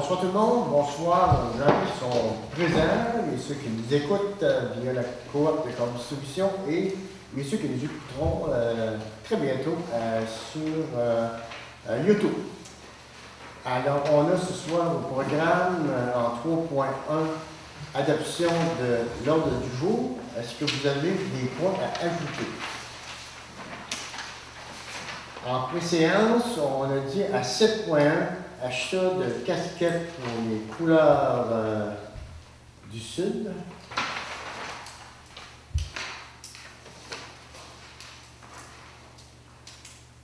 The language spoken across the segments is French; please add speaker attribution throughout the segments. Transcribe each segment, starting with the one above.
Speaker 1: Bonsoir tout le monde, bonsoir aux gens qui sont présents et ceux qui nous écoutent via la coop de Corps Distribution et ceux qui nous écouteront très bientôt sur YouTube. Alors, on a ce soir au programme en 3.1 adoption de l'ordre du jour. Est-ce que vous avez des points à ajouter? En préséance, on a dit à 7.1 achat de casquettes pour les couleurs du Sud.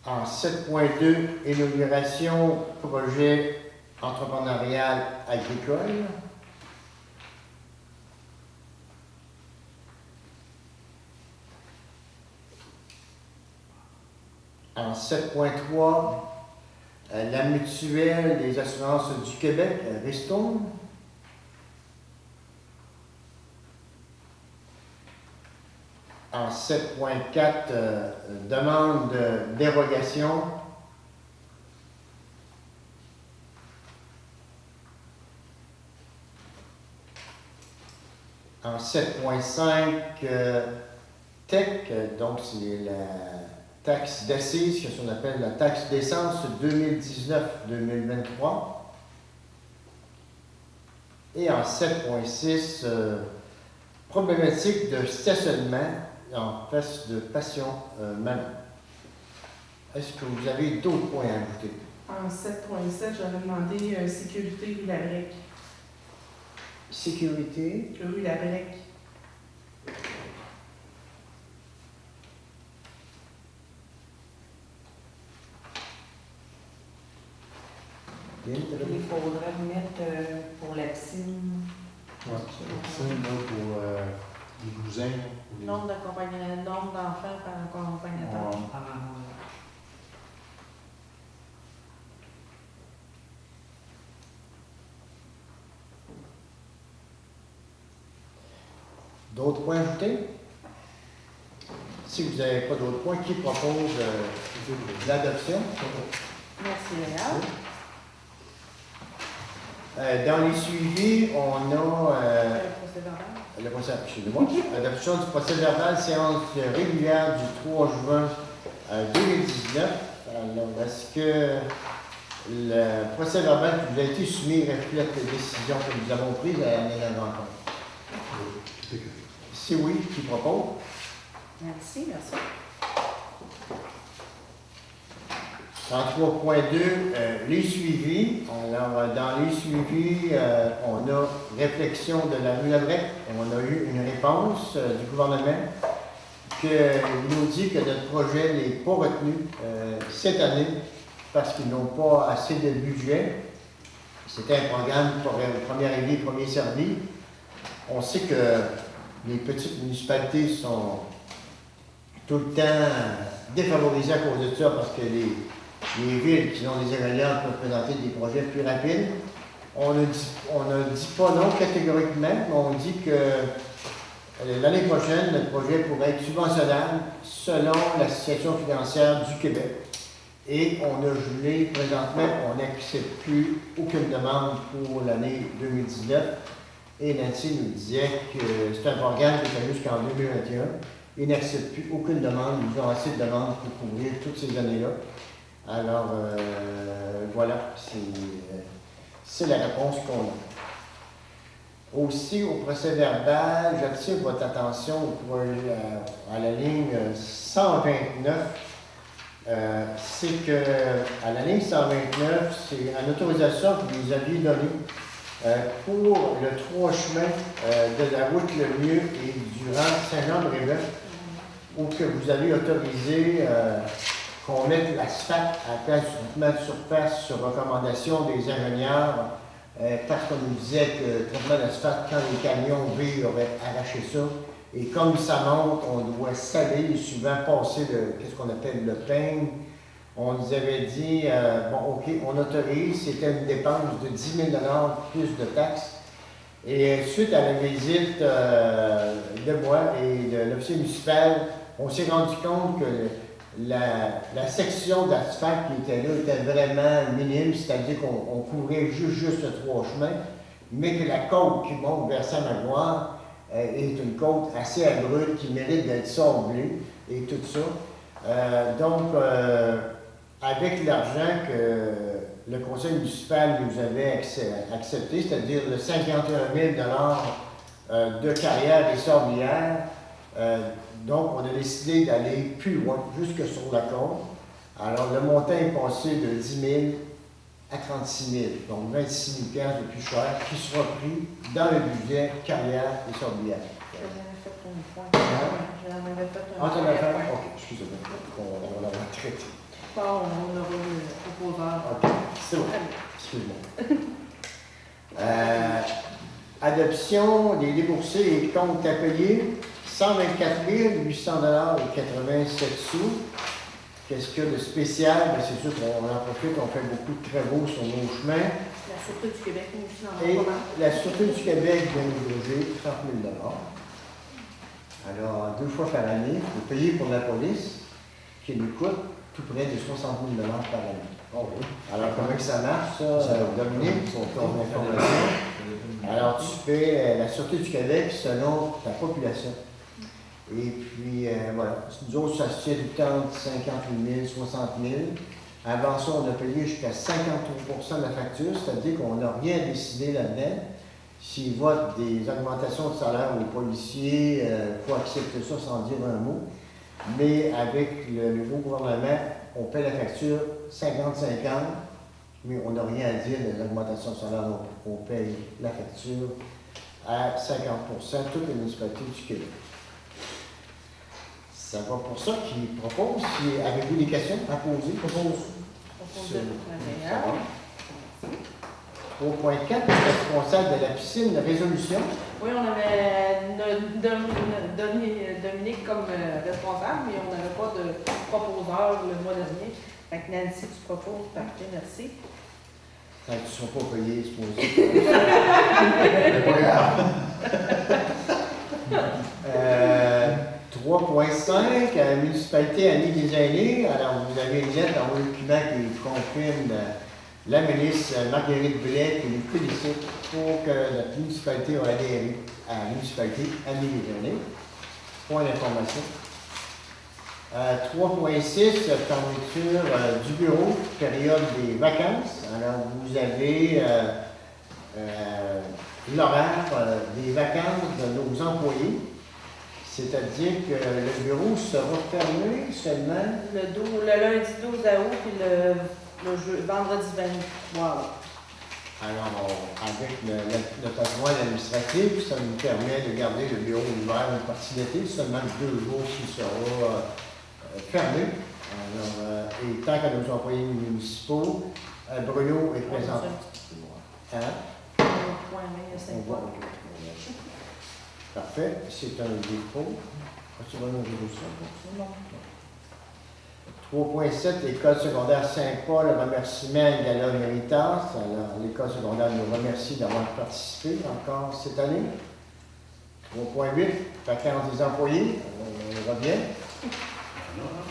Speaker 1: En 7.2, inauguration projet entrepreneurial agricole. En 7.3, la mutuelle des assurances du Québec, Restone. En 7.4, demande de dérogation. En 7.5, TEC, donc c'est la taxe d'assises, que l'on appelle la taxe d'essence 2019-2023. Et en 7.6, problématique de stationnement en face de Passion Manon. Est-ce que vous avez d'autres points à ajouter?
Speaker 2: En 7.7, j'avais demandé sécurité rue Labrec.
Speaker 1: Sécurité.
Speaker 2: Rue Labrec.
Speaker 3: Il faudrait remettre pour la piscine.
Speaker 4: Oui, c'est ça, pour les cousins.
Speaker 2: Nombre d'enfants par accompagnateur.
Speaker 1: D'autres points ajoutés? Si vous n'avez pas d'autres points, qui propose l'adoption?
Speaker 2: Merci, Léa.
Speaker 1: Dans les suivis, on a
Speaker 2: Le procès verbal.
Speaker 1: excusez-moi, adoption du procès verbal, séance régulière du 3 juin 2019. Alors, est-ce que le procès verbal qui vous a été soumis reflète les décisions que nous avons prises à l'année de la rencontre? Si oui, qui propose?
Speaker 3: Merci.
Speaker 1: En 3.2, les suivis. Alors, dans les suivis, on a réflexion de la rue Labrec. On a eu une réponse du gouvernement qui nous dit que notre projet n'est pas retenu cette année parce qu'ils n'ont pas assez de budget. C'était un programme pour premier arrivé, premier servi. On sait que les petites municipalités sont tout le temps défavorisées à cause de ça parce que les villes qui ont des évaluants peuvent présenter des projets plus rapides. On ne dit pas non catégoriquement, mais on dit que l'année prochaine, notre projet pourrait être subventionnable selon la situation financière du Québec. Et on a gelé présentement, on n'accepte plus aucune demande pour l'année 2019. Et Nancy nous disait que c'est un programme qui est jusqu'en 2021. Ils n'acceptent plus aucune demande. Ils ont assez de demandes pour couvrir toutes ces années-là. Alors, voilà, c'est la réponse qu'on a. Aussi, au procès verbal, j'attire votre attention à la ligne 129. C'est que, à la ligne 129, c'est une autorisation que vous nous aviez donnée pour le 3 chemin de la route Le Mieux et durant Saint-Jean-de-Réveil, où que vous avez autorisé qu'on mette l'asphalte à la place du traitement de surface sur recommandation des ingénieurs, parce qu'on nous disait que le traitement d'asphalte, quand les camions V auraient arraché ça, et comme ça monte, on doit saler, souvent passer qu'est-ce qu'on appelle le peigne. On nous avait dit, bon, OK, on autorise, c'était une dépense de 10 000 plus de taxes. Et suite à la visite de moi et de l'officier municipal, on s'est rendu compte que la section d'asphalte qui était là était vraiment minime, c'est-à-dire qu'on couvrait juste 3 chemins, mais que la côte qui monte vers Saint-Magloire est une côte assez abrupte qui mérite d'être sablée et tout ça. Avec l'argent que le conseil municipal nous avait accepté, c'est-à-dire le 51 000 de carrière et sablières, donc on a décidé d'aller plus loin, jusque sur la côte. Alors le montant est passé de 10 000 à 36 000, donc 26 000 de plus cher, qui sera pris dans le budget carrière et sablières.
Speaker 3: J'en avais fait une fois.
Speaker 1: Hein?
Speaker 3: J'en avais fait un
Speaker 1: Ah, tu l'as fait?
Speaker 3: point.
Speaker 1: Ok, excusez-moi, on l'avait traité.
Speaker 2: Bon, on aura le proposeur.
Speaker 1: Ok, c'est bon. Excuse-moi. Adoption des déboursés et comptes à payer, 124 800 et 87 sous. Qu'est-ce qu'il y a de spécial? Ben, c'est sûr qu'on en profite, on fait beaucoup de travaux sur nos chemins.
Speaker 2: La Sûreté du Québec nous aussi dans
Speaker 1: Et
Speaker 2: le moment.
Speaker 1: la Sûreté du Québec vient nous loger 30 000 Alors, 2 fois par année, vous payez pour la police, qui nous coûte tout près de 60 000 par année.
Speaker 4: Oh oui.
Speaker 1: Alors, comment que ça marche, ça, Dominique, pour ton information? Alors, tu fais la Sûreté du Québec selon ta population. Et puis, voilà. Nous autres, ça se tient du temps de 58 000, 60 000. Avant ça, on a payé jusqu'à 53 de la facture, c'est-à-dire qu'on n'a rien décidé là-dedans. S'ils votent des augmentations de salaire aux policiers, il faut accepter ça sans dire un mot. Mais avec le nouveau gouvernement, on paie la facture 50-50, mais on n'a rien à dire de l'augmentation de salaire. Donc, on paye la facture à 50%, toutes les municipalités du Québec. Ça va pour ça qu'ils proposent. Avez-vous des questions à poser?
Speaker 2: Proposeur.
Speaker 1: Ça va. 3.4, responsable de la piscine de résolution.
Speaker 2: Oui, on avait donné Dominique comme responsable, mais on n'avait pas de proposeur le mois dernier. Fait que Nancy, tu proposes, parfait, merci.
Speaker 1: Quand ils ne sont pas payés, supposé. C'est pas grave. 3.5, la municipalité Annie des Aînés. Alors, vous avez une lettre dans vos documents qui confirme la ministre Marguerite Blais qui nous félicite pour que notre municipalité a adhéré à la municipalité Annie des Aînés. Point d'information. 3.6, fermeture du bureau, période des vacances. Alors, vous avez l'horaire des vacances de nos employés. C'est-à-dire que le bureau sera fermé seulement
Speaker 2: Le lundi 12 août, puis le vendredi 23.
Speaker 1: alors, avec notre adjoint administratif, ça nous permet de garder le bureau ouvert une partie d'été, seulement 2 jours qui sera fermé. Alors, et tant qu'à nos employés municipaux, Bruno est présent. Hein? On voit. Parfait, c'est un dépôt. Tu vas nous dire ça? Non. 3.7, l'école secondaire Saint-Paul, remerciement et gala méritas. Alors, l'école secondaire nous remercie d'avoir participé encore cette année. 3.8, vacances des employés. On revient. Alors,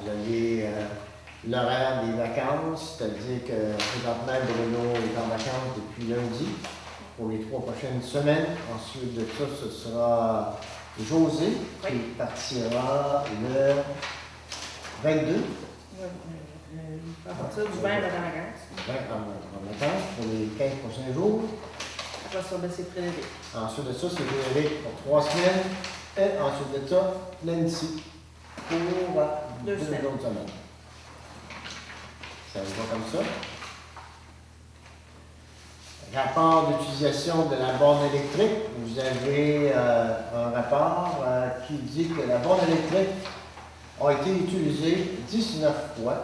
Speaker 1: vous avez l'horaire des vacances, c'est-à-dire que présentement, Bruno est en vacances depuis lundi pour les 3 prochaines semaines. Ensuite de ça, ce sera José qui partira le 22.
Speaker 2: À partir du 20, elle va dans la vacances.
Speaker 1: En vacances pour les 15 prochains jours.
Speaker 2: Après ça, ben, c'est Frédéric.
Speaker 1: Ensuite de ça, c'est Frédéric pour 3 semaines. Et ensuite de ça, Nancy pour 2 autres semaines. Ça va comme ça. Rapport d'utilisation de la borne électrique. Vous avez un rapport qui dit que la borne électrique a été utilisée 19 fois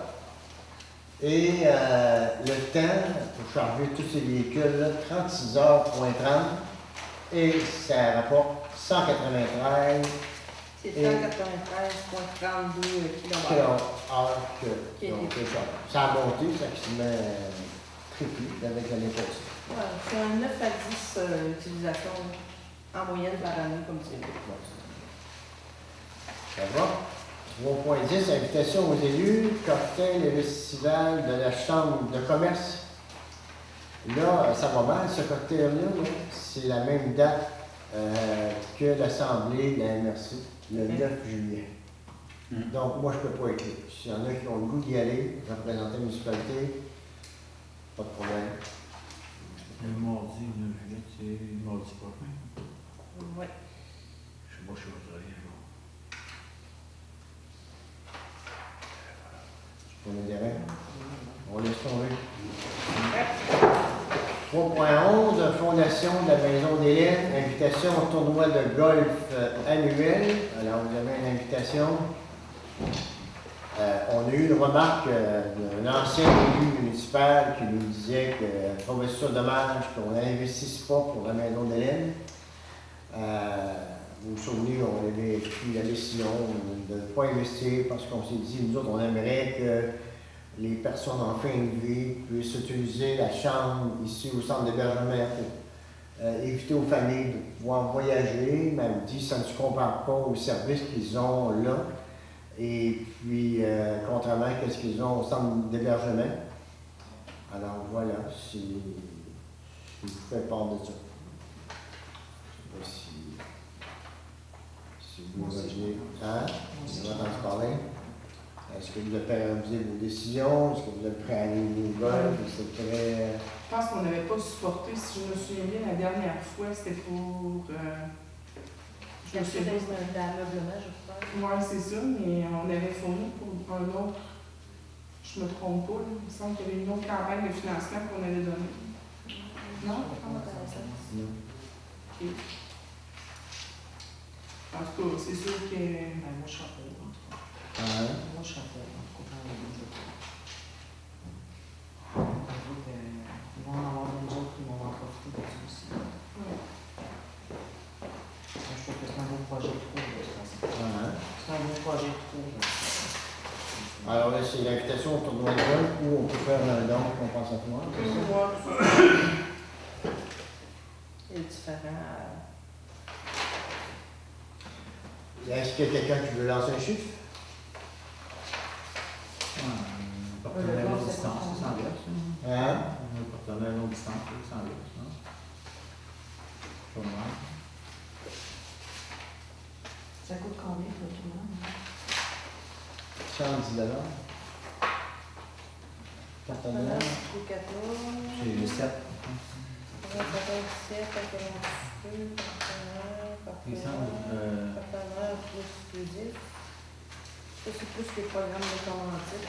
Speaker 1: et le temps pour charger tous ces véhicules, 36 heures.30 et ça rapporte 193
Speaker 2: C'est 193,32 km.
Speaker 1: Donc, ça a monté, ça qui se met triplé avec l'année passée.
Speaker 2: Ouais, c'est un 9 à 10 utilisations en moyenne par année comme ça.
Speaker 1: Ça va? 3.10, invitation aux élus, cocktail et festival de la Chambre de commerce. Là, ça va mal, ce cocktail-là, là. C'est la même date que l'Assemblée de la MRC, le 9 juillet. Donc, moi, je ne peux pas être là. S'il y en a qui ont le goût d'y aller, représenter la municipalité, pas de problème.
Speaker 4: Le mardi 9 juillet, c'est mardi prochain.
Speaker 2: Oui.
Speaker 4: Je sais pas, je suis au travail.
Speaker 1: On est derrière. On laisse tomber. 3.11, fondation de la Maison d'Hélène, invitation au tournoi de golf annuel. Alors, vous avez une invitation. On a eu une remarque d'un ancien élu municipal qui nous disait qu'il trouvait ça dommage qu'on n'investisse pas pour la Maison d'Hélène. Vous vous souvenez, on avait pris la décision de ne pas investir parce qu'on s'est dit, nous autres, on aimerait que les personnes en fin de vie puissent utiliser la chambre ici au centre d'hébergement pour éviter aux familles de pouvoir voyager. Mais elle dit, ça ne se compare pas aux services qu'ils ont là. Et puis, contrairement à ce qu'ils ont au centre d'hébergement. Alors voilà, si je vous fais part de ça. Je ne sais pas si vous imaginez. Hein? Vous avez entendu parler? Est-ce que vous avez réalisé vos décisions? Est-ce que vous êtes prêt à aller au golf? C'est très...
Speaker 3: Je pense qu'on n'avait pas supporté, si je me souviens bien, la dernière fois, c'était pour. Je me
Speaker 2: Acheter
Speaker 3: souviens
Speaker 2: d'ameublement, je crois.
Speaker 3: Oui, c'est ça, mais on avait fourni pour un autre. Je me trompe pas, là. Il me semble qu'il y avait une autre campagne de financement qu'on avait donnée. Non?
Speaker 2: Comment t'as ça?
Speaker 1: Non.
Speaker 3: Ok. En tout cas, c'est sûr que.
Speaker 5: Moi, je serais pour.
Speaker 1: Hein?
Speaker 5: Moi, je serais pour. En tout cas, ils vont en avoir d'autres autres qui vont en profiter de ça aussi.
Speaker 3: Ouais.
Speaker 5: Je trouve que c'est un beau projet de trou, de toute façon.
Speaker 1: Hein?
Speaker 5: C'est un beau projet de trou.
Speaker 1: Alors là, c'est l'invitation au tournoi de golf où on peut faire un don compensatoire. C'est ça?
Speaker 2: Il y a différents.
Speaker 1: Est-ce qu'il y a quelqu'un qui veut lancer un chiffre?
Speaker 4: Un partenaire longue distance, c'est sans glace.
Speaker 1: Hein?
Speaker 4: Un partenaire longue distance, c'est sans glace. Pas mal.
Speaker 5: Ça coûte combien pour tout le monde?
Speaker 1: 110 $. Partenaire.
Speaker 2: Ou 14.
Speaker 4: C'est le 7.
Speaker 2: 97, partenaire plus exclusif. Ça, c'est plus les programmes de commandite.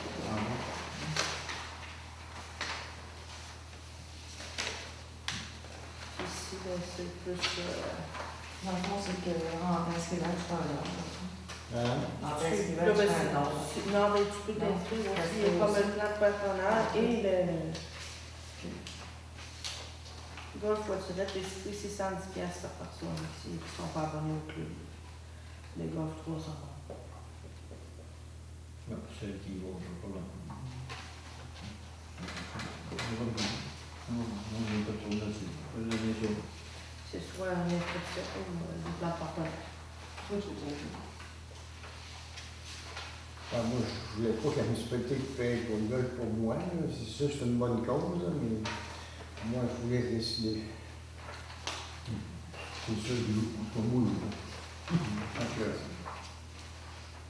Speaker 2: Ici, là, c'est plus.
Speaker 5: Dans le fond, c'est que en inscrivant, tu fais un don.
Speaker 1: Hein?
Speaker 5: En
Speaker 2: Là,
Speaker 5: inscrivant,
Speaker 2: ben,
Speaker 5: tu fais un don.
Speaker 2: non, mais tu peux t'inscrire aussi comme un plan de partenaire et le. Golf voiturette, c'est 110$ par personne ici, qui ne sont pas abonnés au club. Les golf 300.
Speaker 4: Ouais, c'est celle qui va, je ne sais pas là. Non, je n'ai pas trop là-dessus. Je vais le dire.
Speaker 2: C'est soit un inscription ou du plan de partenaire.
Speaker 5: Toi, tu dis.
Speaker 1: Moi, je voulais pas que la municipalité paye pour le golf pour moi. Là. C'est sûr que c'est une bonne cause, là, mais moi, je voulais décider.
Speaker 4: C'est ça, pour moi. Donc,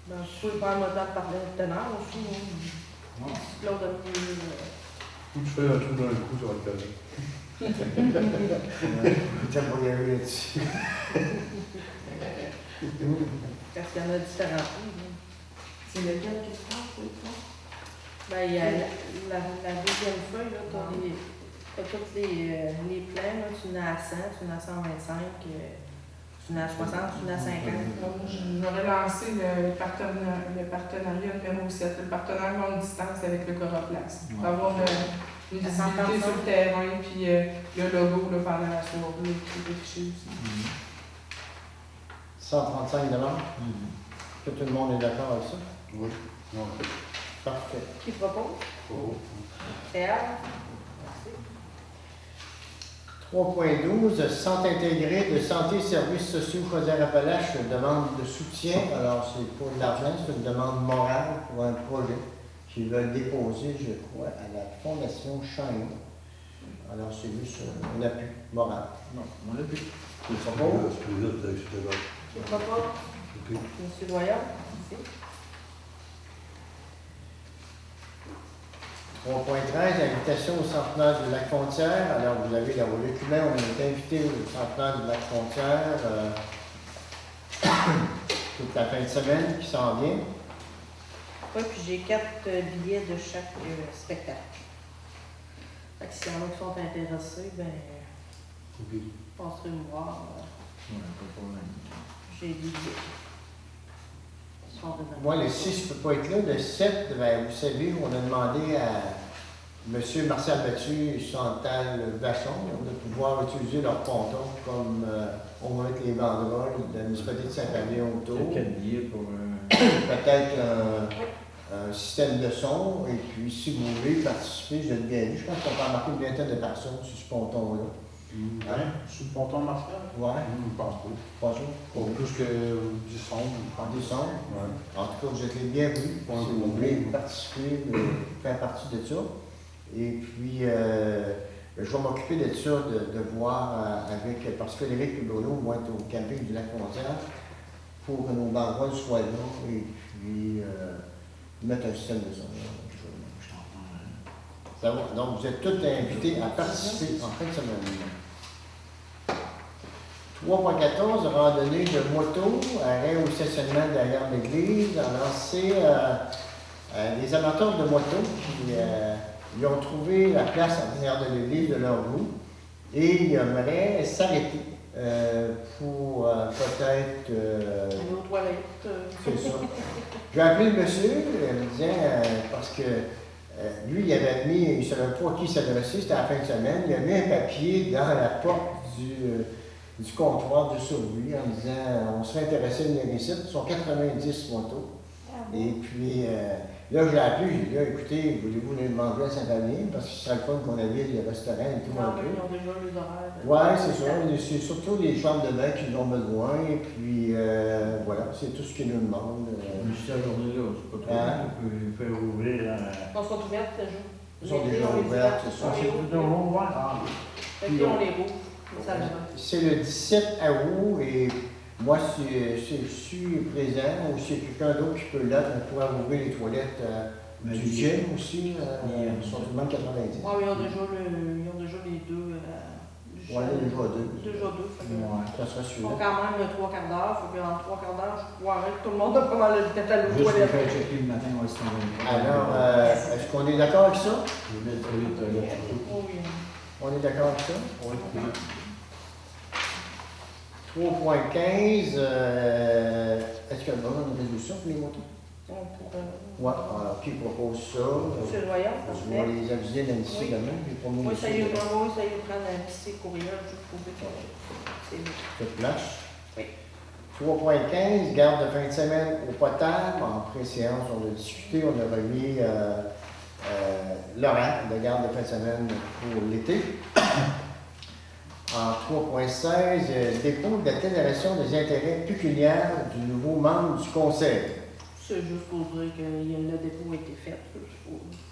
Speaker 2: Ben, je peux faire un modèle de partenaire aussi. Hein.
Speaker 4: ouais.
Speaker 2: Claude a mis.
Speaker 6: Ou tu fais un trou dans le cou, ça va te calmer.
Speaker 1: Tiens, pour y arriver là-dessus.
Speaker 2: Parce qu'il y en a différents prix. Hein.
Speaker 5: C'est lequel qui se passe, toi?
Speaker 2: Ben, il y a la deuxième feuille, là, t'as tous les plans, là, tu en as à 100, tu en as à 125, tu en as à 60, tu en as à 50.
Speaker 3: Donc, j'aurais lancé le partenariat numéro 7, le partenaire longue distance avec le Coroplax. Pour avoir une visibilité sur le terrain, puis le logo là, pendant la soirée, qui est affiché aussi.
Speaker 1: 135 $. Que tout le monde est d'accord avec ça?
Speaker 6: Oui. Non.
Speaker 1: Parfait.
Speaker 2: Qui propose?
Speaker 6: Oh.
Speaker 2: C'est elle. Merci.
Speaker 1: 3.12, Centre intégré de santé et services sociaux Chaudière-Appalaches demande de soutien. Alors, c'est pas de l'argent, c'est une demande morale pour un projet qu'ils veulent déposer, je crois, à la Fondation Chine. Alors, c'est juste un appui moral.
Speaker 4: Non, on l'a plus.
Speaker 1: Tu le
Speaker 6: C'est
Speaker 1: proposes?
Speaker 6: plus vite avec ce débat.
Speaker 2: Je ne crois pas.
Speaker 6: Ok.
Speaker 2: Monsieur Doyon, ici.
Speaker 1: 3.13, invitation au centenaire du Lac-Frontière. Alors, vous avez dans vos documents, on est invité au centenaire du Lac-Frontière toute la fin de semaine qui s'en vient.
Speaker 2: Oui, puis j'ai 4 billets de chaque spectacle. Fait que s'il y en a qui sont intéressés, ben,
Speaker 6: Ok.
Speaker 2: passerez me voir.
Speaker 4: Ouais, pas de problème.
Speaker 2: J'ai des billets. Ils sont réservés.
Speaker 1: Moi, le 6, je ne peux pas être là. Le 7, ben, vous savez, on a demandé à M. Marcel Battu et Chantal Vachon de pouvoir utiliser leur ponton comme on va mettre les banderoles de la municipalité de Saint-Palais autour.
Speaker 4: C'est 4 billets pour.
Speaker 1: Peut-être un système de son. Et puis, si vous voulez participer, je le bienvenu. Je pense qu'on peut embarquer une vingtaine de personnes sur ce ponton-là.
Speaker 6: Hein? Sous le ponton Martial?
Speaker 1: Ouais,
Speaker 6: Je pense pas.
Speaker 1: bonjour.
Speaker 6: Pour plus que 10 sondes.
Speaker 1: En décembre.
Speaker 6: Ouais.
Speaker 1: En tout cas, vous êtes les bienvenus.
Speaker 6: Ouais,
Speaker 1: Si vous voulez participer, faire partie de ça. Et puis, je vais m'occuper de ça, de voir avec, parce que Éric et Bruno vont être au camping du Lac-Frontière pour que nos banderoles soient là et puis mettre un système de son. Ça va. Donc, vous êtes tous invités à participer en fin de semaine. 3.14, randonnée de moto, arrêt au stationnement derrière l'église. Alors, c'est les amateurs de moto qui ils ont trouvé la place en arrière de l'église de leur goût et ils aimeraient s'arrêter pour peut-être.
Speaker 2: Aller aux toilettes.
Speaker 1: C'est ça. J'ai appelé le monsieur, me disant, parce que lui, il avait mis, il ne savait pas à qui s'adresser, c'était à la fin de semaine, il a mis un papier dans la porte du comptoir de survie en disant on serait intéressé de venir ici. Ce sont 90 motos. Et puis là, je l'ai appelé, j'ai dit là, écoutez, voulez-vous venir manger à Saint-Palais? Parce que ce serait le fun qu'on avait les restaurants et tout.
Speaker 2: Ah
Speaker 1: un
Speaker 2: oui,
Speaker 1: peu.
Speaker 2: ils ont déjà les horaires.
Speaker 1: Ouais, c'est ça. C'est surtout les chambres de bain qu'ils ont besoin. Et puis voilà, c'est tout ce qu'ils nous demandent.
Speaker 4: Mais cette journée-là, c'est pas trop.
Speaker 1: Hein?
Speaker 4: On peut faire ouvrir.
Speaker 2: Ils sont ouvertes le jour.
Speaker 1: Ils sont
Speaker 2: L'été,
Speaker 1: déjà
Speaker 2: on les
Speaker 1: ouvertes,
Speaker 2: ouvre,
Speaker 1: c'est ça.
Speaker 2: on les
Speaker 4: C'est
Speaker 2: ouvre.
Speaker 4: toujours ouvert. Ah,
Speaker 2: L'été, on les rouvre. Ça va.
Speaker 1: C'est le 17 août et moi, si je suis présent ou s'il y a quelqu'un d'autre qui peut l'être, on pourra ouvrir les toilettes
Speaker 4: Mais
Speaker 1: du
Speaker 4: il-
Speaker 1: gym aussi. Ils sont tout le monde 90.
Speaker 2: Ah oui, ils ont déjà les deux.
Speaker 1: Ouais, déjà deux.
Speaker 2: Déjà deux. Fait que,
Speaker 4: Ouais.
Speaker 1: Ça sera
Speaker 2: ils
Speaker 1: celui-là.
Speaker 2: font quand même 3/4 d'heure. Fait qu'en 3/4 d'heure, je croirais que tout le monde a pas mal de tête à l'eau
Speaker 4: Juste pour
Speaker 2: toilette.
Speaker 4: faire checker le matin, où est-ce qu'on va.
Speaker 1: Alors, est-ce qu'on est d'accord avec ça?
Speaker 4: Je vais mettre vite là.
Speaker 2: Oh oui.
Speaker 1: On est d'accord avec ça?
Speaker 4: Oui.
Speaker 1: 3.15, est-ce qu'il y a besoin d'une résolution pour les motos?
Speaker 2: On pourrait.
Speaker 1: Ouais, alors qui propose ça?
Speaker 2: Monsieur le voyant, ça
Speaker 1: Je
Speaker 2: se
Speaker 1: vais
Speaker 2: fait.
Speaker 1: les aviser Nancy
Speaker 2: Oui.
Speaker 1: demain, j'ai pas mis
Speaker 2: Oui, ça y est,
Speaker 1: de
Speaker 2: moi, ça y est, prendre un petit courriel juste pour dire que c'est bon.
Speaker 1: place.
Speaker 2: Oui.
Speaker 1: 3.15, garde de fin de semaine au potable. En pré-séance, on a discuté, on a remis l'horaire de garde de fin de semaine pour l'été. En 3.16, dépôt de la déclaration des intérêts pécuniaires du nouveau membre du conseil.
Speaker 2: C'est juste pour dire que le dépôt a été fait. Il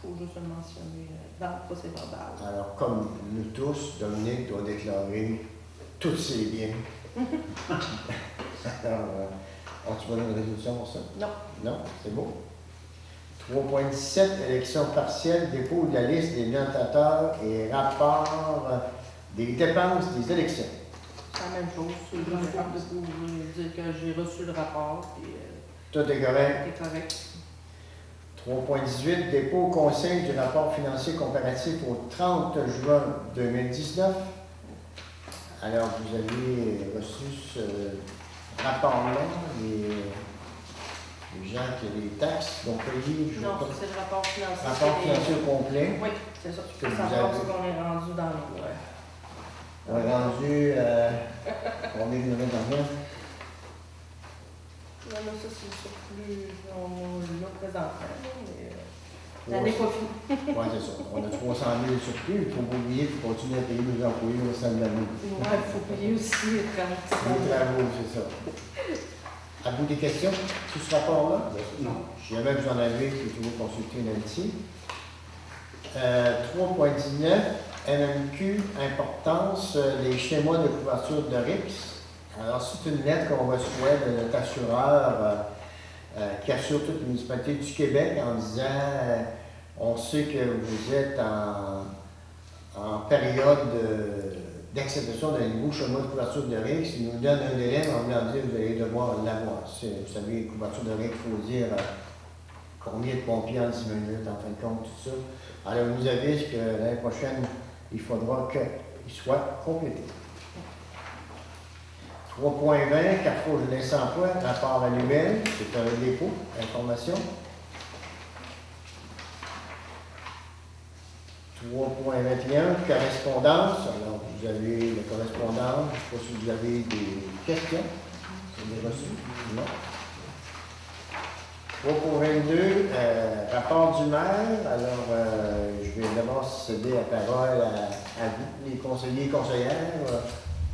Speaker 2: faut juste le mentionner dans le procès-verbal.
Speaker 1: Alors, comme nous tous, Dominique doit déclarer tous ses biens. Alors, as-tu besoin d'une résolution pour ça?
Speaker 2: Non.
Speaker 1: Non, c'est beau. 3.17, élection partielle, dépôt de la liste des notateurs et rapport des dépenses des élections.
Speaker 2: C'est la même chose. C'est juste pour dire que j'ai reçu le rapport et
Speaker 1: Tout est correct.
Speaker 2: c'est correct.
Speaker 1: 3.18, dépôt au conseil du rapport financier comparatif au 30 juin 2019. Alors, vous avez reçu ce rapport-là, les gens qui ont des taxes, donc payés, je
Speaker 2: Non,
Speaker 1: vois
Speaker 2: ça, c'est le rapport financier.
Speaker 1: pas, rapport
Speaker 2: c'est les-
Speaker 1: financier au complet.
Speaker 2: Oui, c'est ça.
Speaker 1: Que
Speaker 2: C'est
Speaker 1: vous
Speaker 2: savoir
Speaker 1: avez.
Speaker 2: ce qu'on est rendu dans le.
Speaker 1: On est rendu, on est venu dans rien.
Speaker 2: Non, mais ça, c'est le surplus. On l'a présentement, mais. L'année pas finie.
Speaker 1: Oui, c'est ça. On a 300 000 surplus. Il ne faut pas oublier qu'il faut continuer à payer nos employés au sein de l'année.
Speaker 2: Ouais, il faut payer aussi les travaux.
Speaker 1: Les travaux, c'est ça. À bout des questions sur ce rapport-là?
Speaker 4: Non.
Speaker 1: Si jamais vous en avez, vous pouvez toujours consulter Nancy. 3.19, MMQ, importance, les schémas de couverture de RICS. Alors, c'est une lettre qu'on reçoit de notre assureur qui assure toute la municipalité du Québec en disant on sait que vous êtes en période d'acceptation d'un nouveau schéma de couverture de RICS. Il nous donne un délai, mais on voulant dire que vous allez devoir l'avoir. Vous savez, couverture de RICS, il faut dire combien de pompiers en 10 minutes, en fin de compte, tout ça. Alors, on nous avise que l'année prochaine, il faudra qu'il soit complété. 3.20, Carrefour de l'Emploi, rapport annuel, c'est un dépôt, information. 3.21, correspondance. Alors, vous avez la correspondance. Je ne sais pas si vous avez des questions. C'est des reçus? Non. 3.22, rapport du maire. Alors, je vais d'abord céder la parole à vous, les conseillers et conseillères.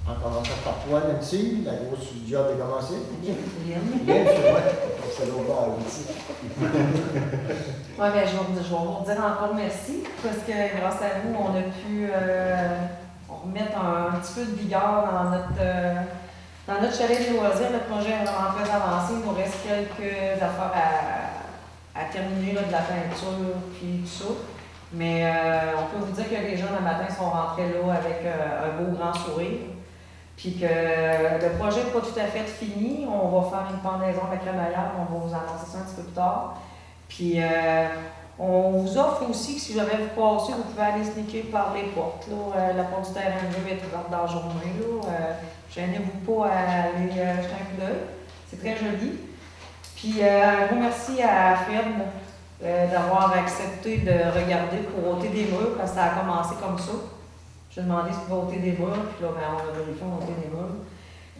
Speaker 1: En commençant par toi, Nancy, la grosse job est commencée.
Speaker 5: Bien.
Speaker 1: Bien, c'est l'autre bord ici.
Speaker 5: Ouais, ben, je vais vous dire encore merci parce que grâce à vous, on a pu remettre un petit peu de vigueur dans notre chalet de loisirs. Le projet est vraiment très avancé. Il nous reste quelques affaires à terminer là, de la peinture puis tout ça. Mais on peut vous dire que les gens le matin sont rentrés là avec un beau grand sourire. Puis que le projet n'est pas tout à fait fini. On va faire une pendaison avec la crémaillère. On va vous annoncer ça un petit peu plus tard. Puis, on vous offre aussi que si jamais vous passez, vous pouvez aller sneaker par les portes. Là. La porte du terrain de jeu est ouverte dans la journée. Gênez-vous pas à aller jeter un coup d'œil. C'est très joli. Puis, un gros merci à Fred d'avoir accepté de regarder pour ôter des murs, parce que ça a commencé comme ça. J'ai demandé si on va ôter des murs, puis là, ben, on a vérifié, on a ôté des murs.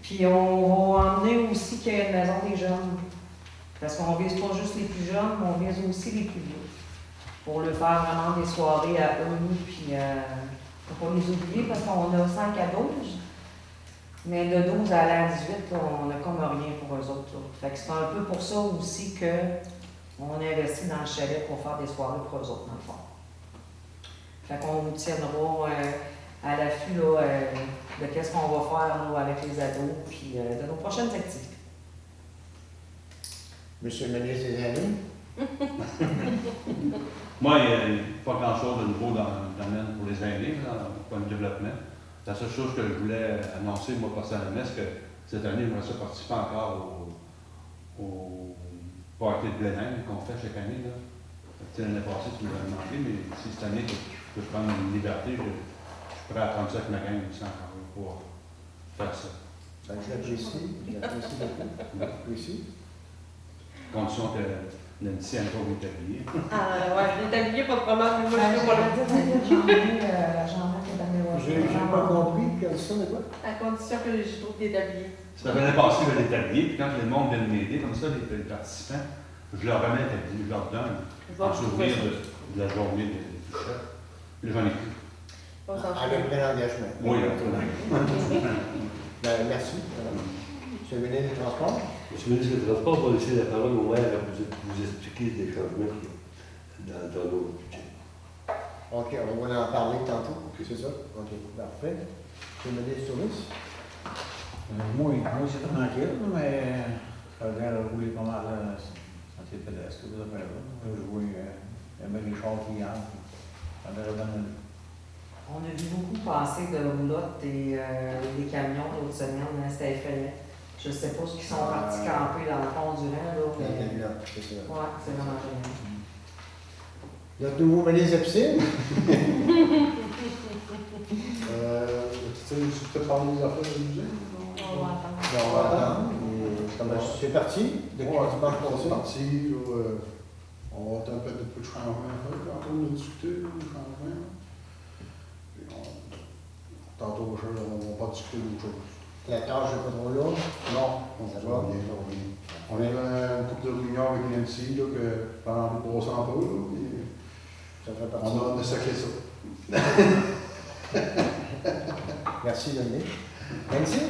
Speaker 5: Puis, on va emmener aussi qu'il y ait une maison des jeunes. Parce qu'on vise pas juste les plus jeunes, mais on vise aussi les plus vieux. Pour le faire vraiment des soirées à eux, puis faut pas les oublier parce qu'on a 5 à 12. Mais de 12 à la 18, on n'a comme rien pour eux autres. Là. Fait que c'est un peu pour ça aussi qu'on investit dans le chalet pour faire des soirées pour eux autres, dans le fond. Fait qu'on vous tiendra à l'affût de qu'est-ce qu'on va faire là, avec les ados, puis de nos prochaines activités.
Speaker 1: Monsieur le ministre des Années.
Speaker 4: Moi, il n'y a pas grand-chose de nouveau dans le domaine pour les aînés, dans le développement. La seule chose que je voulais annoncer, moi, personnellement, c'est que cette année, je vais participer encore au party de plein air qu'on fait chaque année. L'année passée, tu m'avais demandé, mais si cette année, je peux prendre une liberté, je suis prêt à prendre ça avec ma gang aussi encore pour faire ça.
Speaker 1: J'apprécie beaucoup. J'apprécie.
Speaker 4: Condition que Nancy a encore établie.
Speaker 2: Ouais, l'établi, pas de problème, mais moi, je peux pas le
Speaker 1: J'ai pas compris, condition de quoi?
Speaker 2: à condition que je trouve l'établi.
Speaker 4: Ça l'année passée, je l'établir, puis quand le monde vient de m'aider, comme ça, les participants, je leur remets l'établi, je leur donne en souvenir de la journée du chef. Puis j'en ai plus.
Speaker 1: Avec plein d'engagement.
Speaker 4: Oui,
Speaker 1: merci. Monsieur le ministre des Transports.
Speaker 7: Monsieur le ministre des Transports, on va laisser la parole au maire pour vous expliquer des changements dans nos budgets.
Speaker 1: OK, on va en parler tantôt. C'est ça? OK, parfait. Monsieur le ministre Souris.
Speaker 6: Moi, c'est tranquille, mais ça a l'air de rouler pas mal là, santé pédestre, ces affaires-là. Je vois il y a bien des chars qui entrent. Ça a l'air bien.
Speaker 5: On a vu beaucoup passer de roulottes et des camions l'autre semaine, hein, c'était effrayant. Je ne sais pas ce qu'ils sont partis camper dans le fond du rang, là, mais...
Speaker 1: C'est ça.
Speaker 5: Ouais, c'est vraiment génial.
Speaker 1: Notre nouveau ministre Epsil.
Speaker 6: Tu sais peut-être parler des affaires de musée?
Speaker 2: On va attendre.
Speaker 1: On va attendre. C'est parti? De quoi tu penses pour
Speaker 6: C'est
Speaker 1: ça?
Speaker 6: parti, on va attendre peut-être un peu de changement. Tantôt, on a discuté du changement. Tantôt, on ne va pas discuter d'autre chose.
Speaker 1: La tâche n'est pas trop lourde?
Speaker 6: Non,
Speaker 1: Ça
Speaker 6: ça
Speaker 1: va?
Speaker 6: va bien, ça va bien. On a eu une couple de réunions avec Nancy, là, que pendant le passant un peu, là, puis
Speaker 1: Ça fait partie.
Speaker 4: On a hâte de sacrer ça.
Speaker 1: Merci, Dominique. Nancy?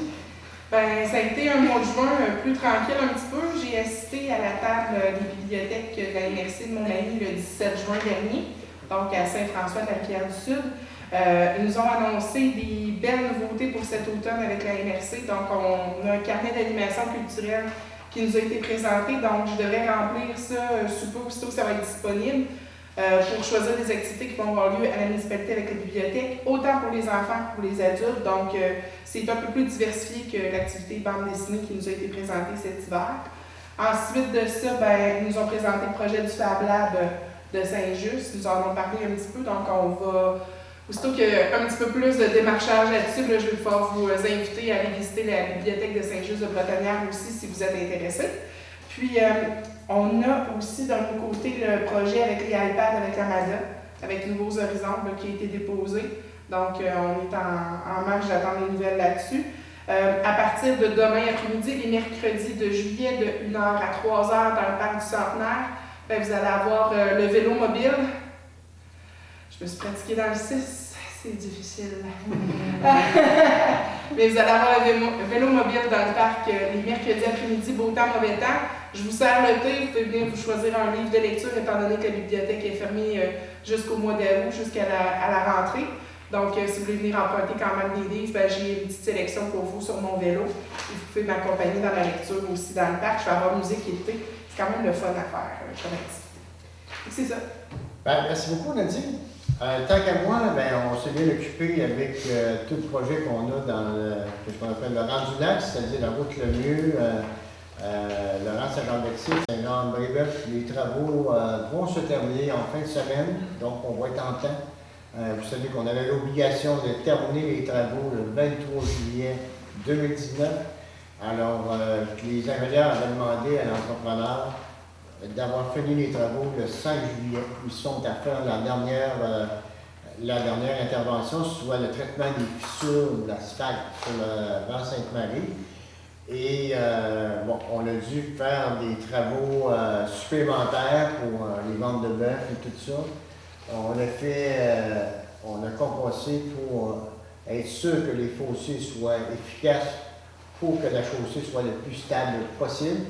Speaker 3: Ben, ça a été un mois de juin plus tranquille un petit peu. J'ai assisté à la table des bibliothèques de la MRC de Montmagny le 17 juin dernier, donc à Saint-François-de-la-Pierre-du-Sud. Ils nous ont annoncé des belles nouveautés pour cet automne avec la MRC. Donc, on a un carnet d'animation culturelle qui nous a été présenté. Donc, je devrais remplir ça sous peu, aussitôt que ça va être disponible. Pour choisir des activités qui vont avoir lieu à la municipalité avec la bibliothèque, autant pour les enfants que pour les adultes. Donc, c'est un peu plus diversifié que l'activité bande dessinée qui nous a été présentée cet hiver. Ensuite de ça, ils nous ont présenté le projet du Fab Lab de Saint-Just. Ils nous en ont parlé un petit peu. Donc, on va, aussitôt qu'il y a un petit peu plus de démarchage là-dessus, je vais pouvoir vous inviter à aller visiter la bibliothèque de Saint-Just de Bretonnière aussi si vous êtes intéressés. Puis, on a aussi d'un autre côté le projet avec les iPads avec l'Amada, avec Nouveaux Horizons qui a été déposé. Donc, on est en marche d'attendre les nouvelles là-dessus. À partir de demain après-midi, les mercredis de juillet, de 1h à 3h dans le parc du Centenaire, vous allez avoir le vélo mobile. Je me suis pratiquée dans le 6, c'est difficile. Mais vous allez avoir un vélo mobile dans le parc les mercredis après-midi, beau temps, mauvais temps. Je vous sers le thé, vous pouvez venir vous choisir un livre de lecture étant donné que la bibliothèque est fermée jusqu'au mois d'août, jusqu'à la rentrée. Donc, si vous voulez venir emprunter quand même des livres, j'ai une petite sélection pour vous sur mon vélo. Et vous pouvez m'accompagner dans la lecture aussi dans le parc. Je vais avoir musique et thé. C'est quand même le fun à faire comme activité. C'est ça.
Speaker 1: Merci beaucoup, Nadine. Tant qu'à moi, on s'est bien occupé avec tout le projet qu'on a dans ce qu'on appelle le rang du lac, c'est-à-dire la route le mieux, le rang Saint-Jean-Baptiste, Saint-Jean-Brébeuf. Les travaux vont se terminer en fin de semaine, donc on va être en temps. Vous savez qu'on avait l'obligation de terminer les travaux le 23 juillet 2019. Alors, les ingénieurs avaient demandé à l'entrepreneur d'avoir fini les travaux le 5 juillet. Ils sont à faire la dernière intervention, soit le traitement des fissures de l'asphalte sur le rang Sainte-Marie. Et on a dû faire des travaux supplémentaires pour les ventes de bœuf et tout ça. On a compensé pour être sûr que les fossés soient efficaces pour que la chaussée soit le plus stable possible.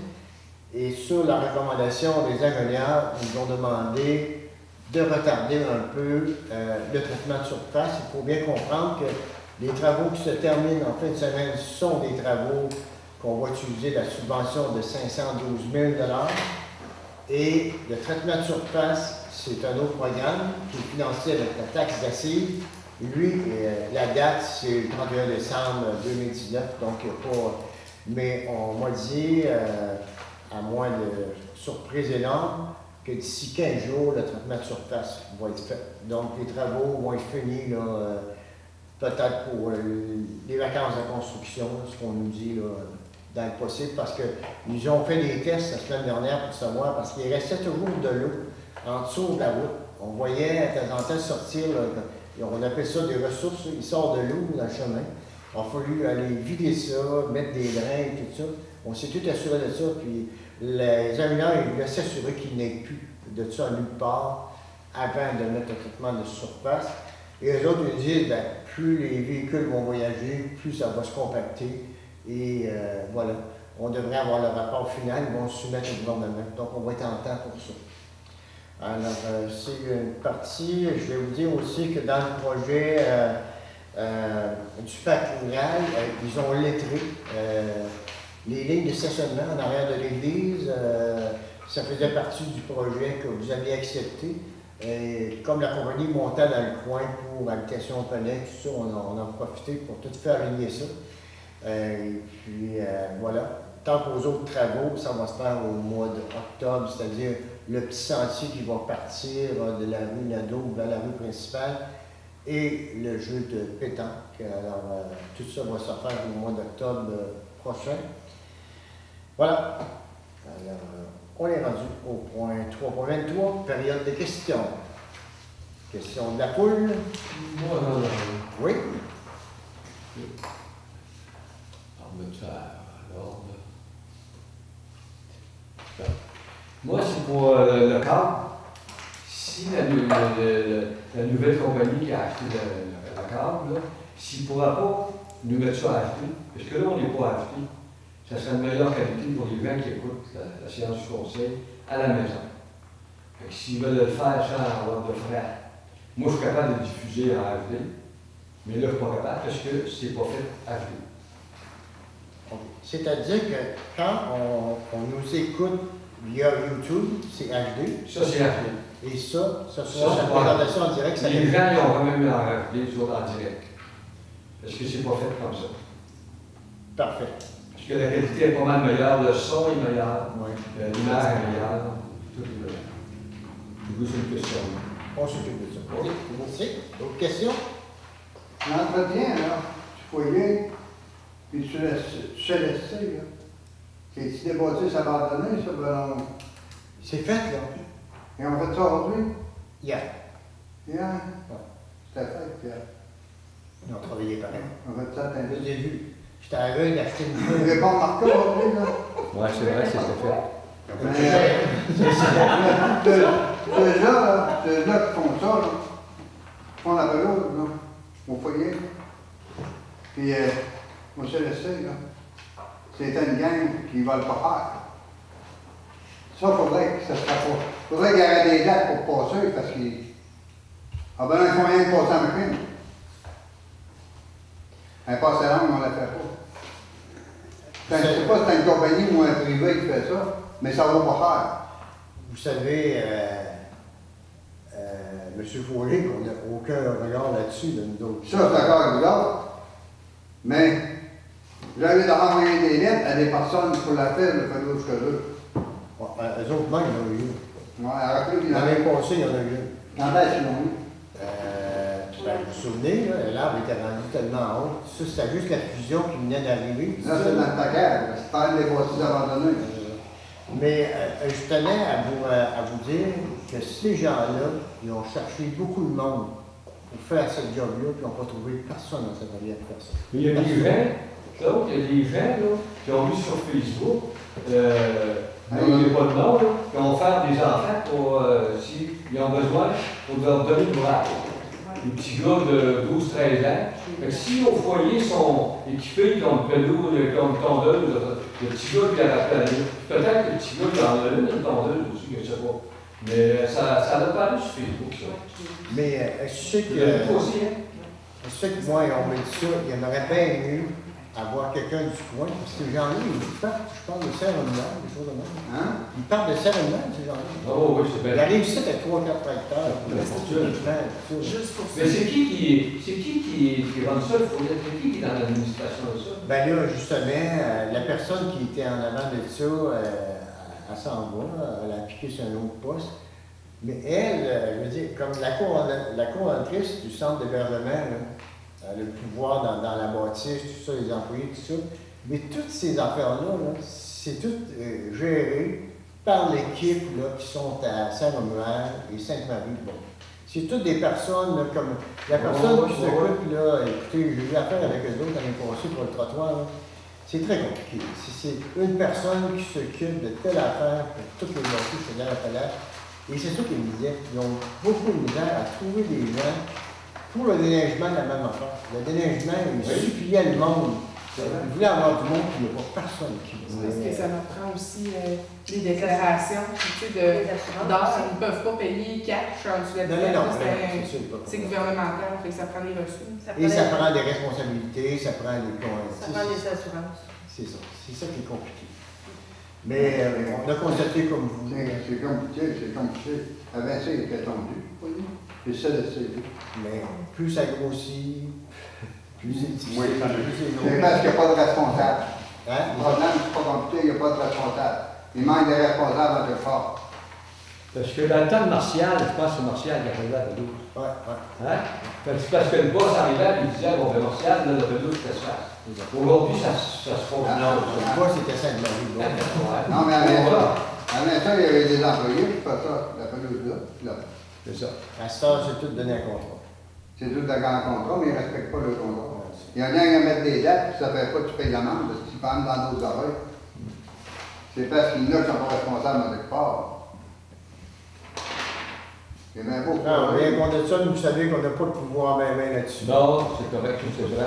Speaker 1: Et sur la recommandation des ingénieurs, ils nous ont demandé de retarder un peu le traitement de surface. Il faut bien comprendre que les travaux qui se terminent en fin de semaine sont des travaux qu'on va utiliser la subvention de 512 000 $. Et le traitement de surface, c'est un autre programme qui est financé avec la taxe d'assises. Lui, la date, c'est le 31 décembre 2019, donc pas. Mais on m'a dit, à moins de surprise énorme, que d'ici 15 jours, le traitement de surface va être fait. Donc, les travaux vont être finis, peut-être pour les vacances de construction, ce qu'on nous dit là, dans le possible, parce qu'ils ont fait des tests la semaine dernière pour savoir, parce qu'il restait toujours de l'eau en dessous de la route. On voyait à temps en temps sortir, on appelle ça des ressources, il sort de l'eau dans le chemin. Il a fallu aller vider ça, mettre des drains et tout ça. On s'est tout assuré de ça, puis les ingénieurs, ils voulaient s'assurer qu'il n'y ait plus de ça nulle part avant de mettre un traitement de surface. Et eux autres, ils disent, plus les véhicules vont voyager, plus ça va se compacter. Et voilà, on devrait avoir le rapport final, ils vont se soumettre au gouvernement. Donc, on va être en temps pour ça. Alors, c'est une partie. Je vais vous dire aussi que dans le projet du parc rural, ils ont lettré les lignes de stationnement en arrière de l'église. Ça faisait partie du projet que vous aviez accepté. Et comme la compagnie montait dans le coin pour Habitation Palais, tout ça, on a profité pour tout faire aligner ça. Et puis, voilà. Tant qu'aux autres travaux, ça va se faire au mois d'octobre, c'est-à-dire le petit sentier qui va partir de la rue Nadeau vers la rue principale et le jeu de pétanque. Alors, tout ça va se faire au mois d'octobre prochain. Voilà. Alors, on est rendu au point 3.23, période de questions. Question de la poule.
Speaker 7: Moi, non.
Speaker 1: Oui.
Speaker 7: On va mettre ça à l'ordre. Moi, c'est pour le cadre.
Speaker 8: si la nouvelle compagnie qui a acheté la câble, s'il ne pourra pas nous mettre ça à acheter, parce que là, on n'est pas acheté, ça serait une meilleure qualité pour les gens qui écoutent la séance du conseil à la maison. Fait que s'ils veulent le faire sans avoir de frais, moi, je suis capable de diffuser en HD, mais là, je ne suis pas capable parce que c'est pas fait HD.
Speaker 1: C'est-à-dire que quand on nous écoute via YouTube, c'est HD.
Speaker 8: Ça, c'est HD.
Speaker 1: Et ça
Speaker 8: Ça,
Speaker 1: soit la
Speaker 8: c'est pas
Speaker 1: présentation en direct, ça
Speaker 8: Les gens, ils ont quand même mis en HD, les autres en direct. Parce que c'est pas fait comme ça.
Speaker 1: Parfait.
Speaker 8: Parce que la qualité est pas mal meilleure, le son est meilleur,
Speaker 1: Oui.
Speaker 8: l'image est meilleure, tout est meilleur. Du coup, c'est une question.
Speaker 1: On s'occupe de ça.
Speaker 8: Oui.
Speaker 1: Merci. D'autres questions?
Speaker 6: L'entretien, là, du foyer, puis tu sais laisser, là. C'est-tu des bâtisses abandonnées, ça, ben,
Speaker 1: C'est fait, là.
Speaker 6: et on fait ça aujourd'hui?
Speaker 1: Hier.
Speaker 6: Hier? C'était fait, puis
Speaker 1: Ils ont travaillé pareil.
Speaker 6: on fait ça
Speaker 1: Je
Speaker 6: à
Speaker 1: vous ai vu. J'étais à l'œil d'acheter une
Speaker 6: Vous
Speaker 1: feuille.
Speaker 6: n'avez pas remarqué aujourd'hui, là?
Speaker 8: Ouais, c'est vrai, c'est fait.
Speaker 6: Ceux-là qui font ça, là, font la pelouse, là, au foyer. Puis, moi, je laissé, là. C'était une gang qui ne veulent pas faire. Ça, il faudrait que ça se fasse pas. Il faudrait qu'il y ait des dates pour passer, parce qu'ils. Ah ben là, ils font rien de passer en machine. Un passe langue, on ne la fait pas. Je ne sais pas si c'est une compagnie ou un privé qui fait ça, mais ça ne va pas faire.
Speaker 1: Vous savez, M. Follet, qu'on n'a aucun regard là-dessus, de nous autres.
Speaker 6: Ça, je suis d'accord avec vous autres. Mais, j'avais d'envoyer des lettres à des personnes pour la faire, le fait d'autres que eux.
Speaker 1: Ouais, eux autres, même, il y en a eu.
Speaker 6: Ouais, rappelez-vous, il y en a
Speaker 1: L'année passée, il y en a eu.
Speaker 6: dans la ils l'ont eu.
Speaker 1: Vous vous souvenez, là, l'arbre était rendu tellement haut. Ça, c'était juste la fusion qui venait d'arriver.
Speaker 6: Là, c'est dans le paquet, c'est pas des bâtisses abandonnées.
Speaker 1: Mais je tenais à vous dire que ces gens-là, ils ont cherché beaucoup de monde pour faire ce job-là, puis ils n'ont pas trouvé personne dans cette arrière pour faire ça.
Speaker 8: Mais il y a des gens, donc, il y a des gens là, qui ont mis sur Facebook, il n'y a pas de nom, là, qui vont faire des enfants pour, s'ils ont besoin, pour leur donner de l'ouvrage. Les petits gars de 12-13 ans. Fait que si au foyer sont équipés, qui ont une pelouse, qui ont une tondeuse, le petit gars qui a la pelouse, peut-être que le petit gars qui en a une tondeuse aussi, je ne sais pas. Mais ça a paru sur Facebook, ça.
Speaker 1: Mais je sais
Speaker 8: Vous l'avez
Speaker 1: que.
Speaker 8: pas aussi, hein?
Speaker 1: Je sais que moi, on m'a dit ça, il y en aurait bien mieux avoir quelqu'un du coin, parce que ces gens-là, ils partent, je parle de Serre-Lumière, des choses de même.
Speaker 6: Hein?
Speaker 1: Ils partent de Serre-Lumière, ces gens-là.
Speaker 8: Oh oui, c'est
Speaker 1: Ils
Speaker 8: bien.
Speaker 1: arrivent ici avec 3-4 tracteurs, pour
Speaker 8: Ouais,
Speaker 1: le
Speaker 8: c'est sûr.
Speaker 1: tout.
Speaker 2: Juste pour ça.
Speaker 8: Mais c'est qui rend ça, il faut dire, c'est qui est dans l'administration de ça?
Speaker 1: Ben là, justement, la personne qui était en avant de ça, elle s'en va, elle a appliqué sur un autre poste. Mais elle, je veux dire, comme la coordonnatrice du centre d'hébergement, là, elle a le pouvoir dans la bâtisse, tout ça, les employés, tout ça. Mais toutes ces affaires-là, là, c'est tout géré par l'équipe là, qui sont à Saint-Romuald et Sainte-Marie. Bon. C'est toutes des personnes, là, comme la personne qui s'occupe, là, écoutez, j'ai eu affaire avec eux autres l'année passée pour le trottoir, là. C'est très compliqué. C'est une personne qui s'occupe de telle affaire pour toutes les bâtisses, c'est là, et c'est ça qu'ils me disaient. Ils ont beaucoup de misère à trouver des gens pour le déneigement de la même affaire. Le déneigement, ils suppliaient le monde. Ils voulaient avoir du monde, puis il n'y a pas personne qui
Speaker 3: Parce que
Speaker 1: voulait.
Speaker 3: ça leur prend aussi les déclarations, tu sais, ils ne peuvent pas payer cash en dessous de la
Speaker 1: Non,
Speaker 3: déclaration,
Speaker 1: c'est sûr, pas
Speaker 3: c'est gouvernemental, fait que ça prend les reçus.
Speaker 1: Et ça prend des responsabilités, ça prend des
Speaker 2: Ça prend des assurances.
Speaker 1: C'est ça. C'est ça qui est compliqué. Mais on a constaté comme vous.
Speaker 6: C'est compliqué, c'est compliqué. Avant ça, il était tendu. Et ça, c'est.
Speaker 1: Mais plus ça grossit, plus c'est difficile.
Speaker 6: Oui,
Speaker 1: plus c'est
Speaker 6: C'est
Speaker 1: lourd.
Speaker 6: parce qu'il n'y a pas de responsable.
Speaker 1: Hein?
Speaker 6: Le problème, c'est pas compliqué, il n'y a pas de responsable. Il manque de responsables à quelque part.
Speaker 8: Parce que dans le temps de Martial, je pense que c'est Martial qui arrivait à la pelouse.
Speaker 1: Ouais.
Speaker 8: Hein? C'est parce que le boss arrivait et il disait, bon, ben Martial, là, la pelouse, ça se passe. Aujourd'hui, ça se fond.
Speaker 1: Non, moi c'était Sainte-Marie. Bon.
Speaker 6: Non, mais avant ça, il y avait des employés qui faisaient ça, la pelouse là.
Speaker 8: C'est ça.
Speaker 1: À ce temps, c'est tout donné un contrat.
Speaker 6: C'est tout un grand contrat, mais ils ne respectent pas le contrat. Il y en a qui mettent des dates, puis ça ne fait pas que tu payes l'amende, parce que tu parles dans d'autres oreilles. C'est parce qu'il y en a qui ne sont pas responsables de quelque part.
Speaker 9: Il y en a beaucoup.
Speaker 1: Non, rien contre ça, vous savez qu'on n'a pas de pouvoir même là-dessus.
Speaker 8: Non, c'est correct, c'est vrai.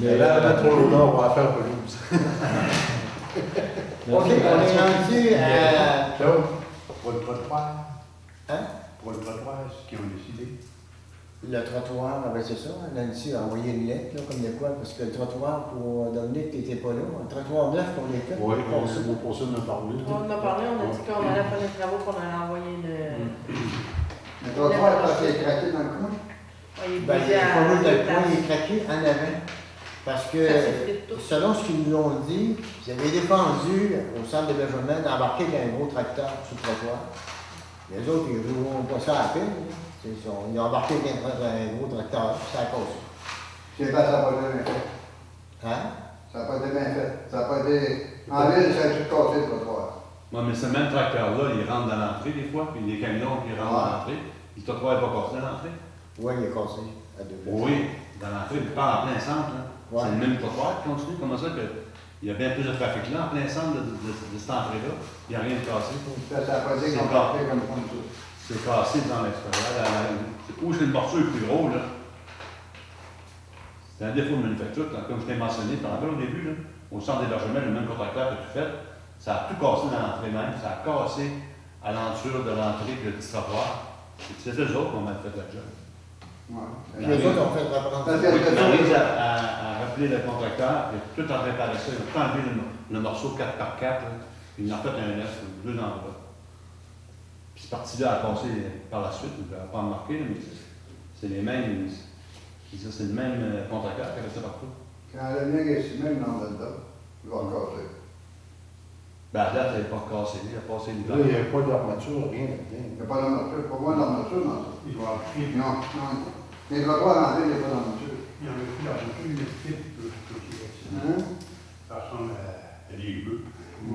Speaker 6: Mais là, mettre trop l'eau on va faire pelouse.
Speaker 1: OK, on est rendu à...
Speaker 6: Pour le trottoir.
Speaker 1: Hein?
Speaker 6: Pour le trottoir, ce qu'ils ont décidé.
Speaker 1: Le trottoir, ben c'est ça, Nancy a envoyé une lettre, là, comme de quoi, parce que le trottoir pour Dominique, t'étais pas là. Le trottoir blanc qu'on est fait.
Speaker 6: Oui, pour ça, on a parlé.
Speaker 2: On en a parlé, on a dit qu'on allait faire des travaux, qu'on allait envoyer le.
Speaker 9: Le trottoir, parce qu'il est craqué dans le coin.
Speaker 2: Il est
Speaker 1: Ben,
Speaker 2: posé
Speaker 1: il est pas
Speaker 2: à
Speaker 1: mal de
Speaker 2: deux
Speaker 1: point, il
Speaker 2: places.
Speaker 1: est craqué en avant. Parce que,
Speaker 2: Ça s'effrite tout.
Speaker 1: selon ce qu'ils nous ont dit, ils avaient défendu au centre d'hébergement d'embarquer avec un gros tracteur sur le trottoir. Les autres, ils ne rouleront pas ça à peine. Ils ont embarqué avec un gros tracteur, puis ça a cassé.
Speaker 9: C'est pas, ça n'a pas été bien fait.
Speaker 1: Hein?
Speaker 9: Ça n'a pas été bien fait. Ça n'a pas été. En ville, ça a tout cassé le trottoir.
Speaker 4: Oui, mais ce même tracteur-là, il rentre dans l'entrée des fois, puis les camions qui rentrent dans l'entrée. Le trottoir n'est pas cassé dans l'entrée.
Speaker 1: Oui, il est cassé à deux places.
Speaker 4: Oui, dans l'entrée, il part en plein centre. Là.
Speaker 1: Ouais.
Speaker 4: C'est le même trottoir qui continue. Comment ça qu'il y a bien plus de trafic là, en plein centre de cette entrée-là? Il n'y a rien de cassé.
Speaker 9: Ça n'a pas été
Speaker 4: C'est
Speaker 9: comporté comme ça.
Speaker 4: C'est cassé dans l'extérieur. Où c'est le morceau le plus gros, là? C'est un défaut de manufacture, comme je t'ai mentionné tantôt au début, là, au centre d'hébergement, le même contracteur que tu fais, ça a tout cassé dans l'entrée même, ça a cassé à l'enture de l'entrée de le petit trottoir. C'est eux autres qui ont mal fait la job.
Speaker 9: Ouais.
Speaker 1: Puis les autres ont fait reprendre.
Speaker 9: Parce
Speaker 4: Oui,
Speaker 9: que-
Speaker 4: on arrive à rappeler le contracteur, il a tout en préparé ça, il a tout enlevé le morceau 4x4, là, puis il en a fait un neuf, deux endroits. Puis cette partie-là a passé par la suite, on ne va pas en marquer, mais c'est les mêmes. C'est le même contracteur qui a fait ça partout.
Speaker 9: Quand le mien est si même dans le dos, il va casser.
Speaker 4: Ben, à date, elle n'est pas cassée, il a passé
Speaker 6: Là,
Speaker 4: l'hiver.
Speaker 6: il n'y a pas d'armature, rien.
Speaker 9: Il n'y a pas d'armature. Pour moi, l'armature dans ça.
Speaker 6: Il va appuyer.
Speaker 9: Non, non. Les trottoirs en ville, il n'y a pas d'armature.
Speaker 6: Il y en a plus d'armature, il y a plus de
Speaker 9: Hein?
Speaker 6: ça ressemble à des bœufs.
Speaker 9: Il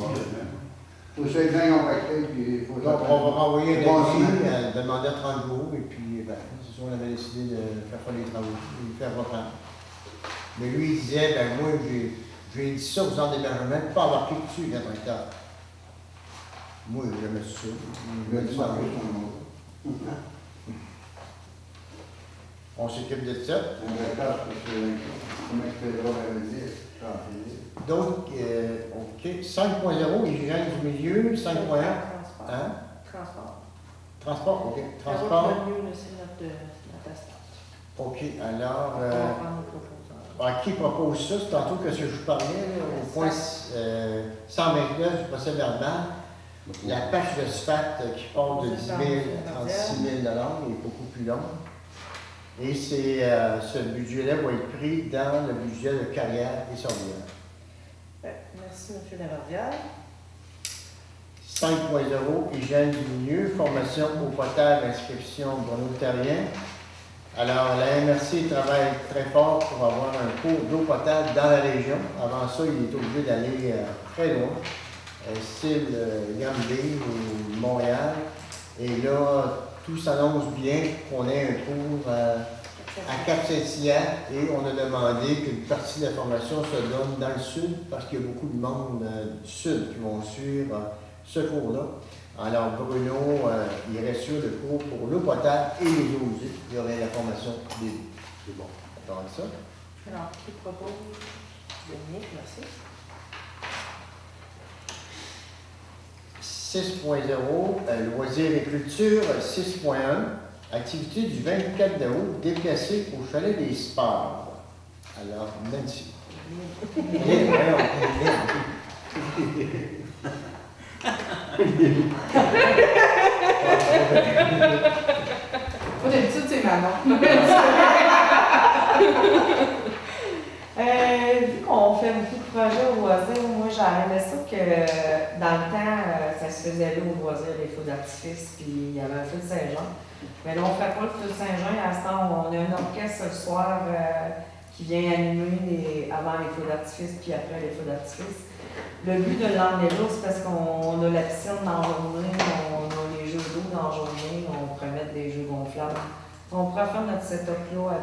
Speaker 9: faut que c'est bien compacté, puis il faut
Speaker 1: Donc, on va renvoyer un
Speaker 9: Bon,
Speaker 1: avis, demander à 30 jours, et puis, ben, c'est sûr, on avait décidé de faire les travaux, de le faire reprendre. Mais lui, il disait, ben, moi, j'ai dit ça aux centres d'hébergement, pas embarquer dessus, le tracteur. Moi, j'aimais ça.
Speaker 9: Il va
Speaker 1: Ça.
Speaker 9: être
Speaker 1: On s'occupe de ça.
Speaker 9: un vrai casse, parce que comment je fais droit à le dire,
Speaker 1: Donc, OK, 5.0, hygiène du milieu, 5.1,
Speaker 2: Transport.
Speaker 1: hein?
Speaker 2: Transport.
Speaker 1: Transport, OK.
Speaker 2: La route
Speaker 1: Transport,
Speaker 2: milieu, là, c'est notre assistante.
Speaker 1: OK. Alors,
Speaker 2: On va prendre nos proposants.
Speaker 1: qui propose ça? C'est tantôt que je vous parlais, là, au point 129 du procès verbal. La page de SFAT qui part de 10 000 à 36 000 est beaucoup plus longue. Et ce budget-là va être pris dans le budget de carrière et surveillance.
Speaker 2: Merci, M. Lavardière.
Speaker 1: 5.0, hygiène du milieu, formation eau potable, inscription volontarien. Alors, la MRC travaille très fort pour avoir un cours d'eau potable dans la région. Avant ça, il est obligé d'aller très loin, style Granby ou Montréal. Et là, tout s'annonce bien qu'on ait un cours à Cap-Saint-Hilaire et on a demandé qu'une partie de la formation se donne dans le sud parce qu'il y a beaucoup de monde du sud qui vont suivre ce cours-là. Alors Bruno, il reste sur le cours pour l'eau potable et les eaux usées. Il y aurait la formation des deux. C'est bon. D'accord avec ça?
Speaker 2: Alors, qui propose? Dominique, merci.
Speaker 1: 6.0, loisirs et culture. 6.1, activité du 24 août, déplacée au chalet des sports. Alors, Nancy.
Speaker 3: Moi, d'habitude, c'est Manon.
Speaker 5: Vu qu'on fait beaucoup de projets au loisir, moi j'aurais aimé ça que dans le temps, ça se faisait là au loisir, les feux d'artifice, puis il y avait un feu de Saint-Jean. Mais là, on ne fait pas le feu de Saint-Jean. À ce temps, on a un orchestre le soir qui vient animer avant les feux d'artifice, puis après les feux d'artifice. Le but de l'emmener là, c'est parce qu'on a la piscine dans la journée, on a les jeux d'eau dans la journée, on pourrait mettre des jeux gonflables. On pourrait faire notre setup-là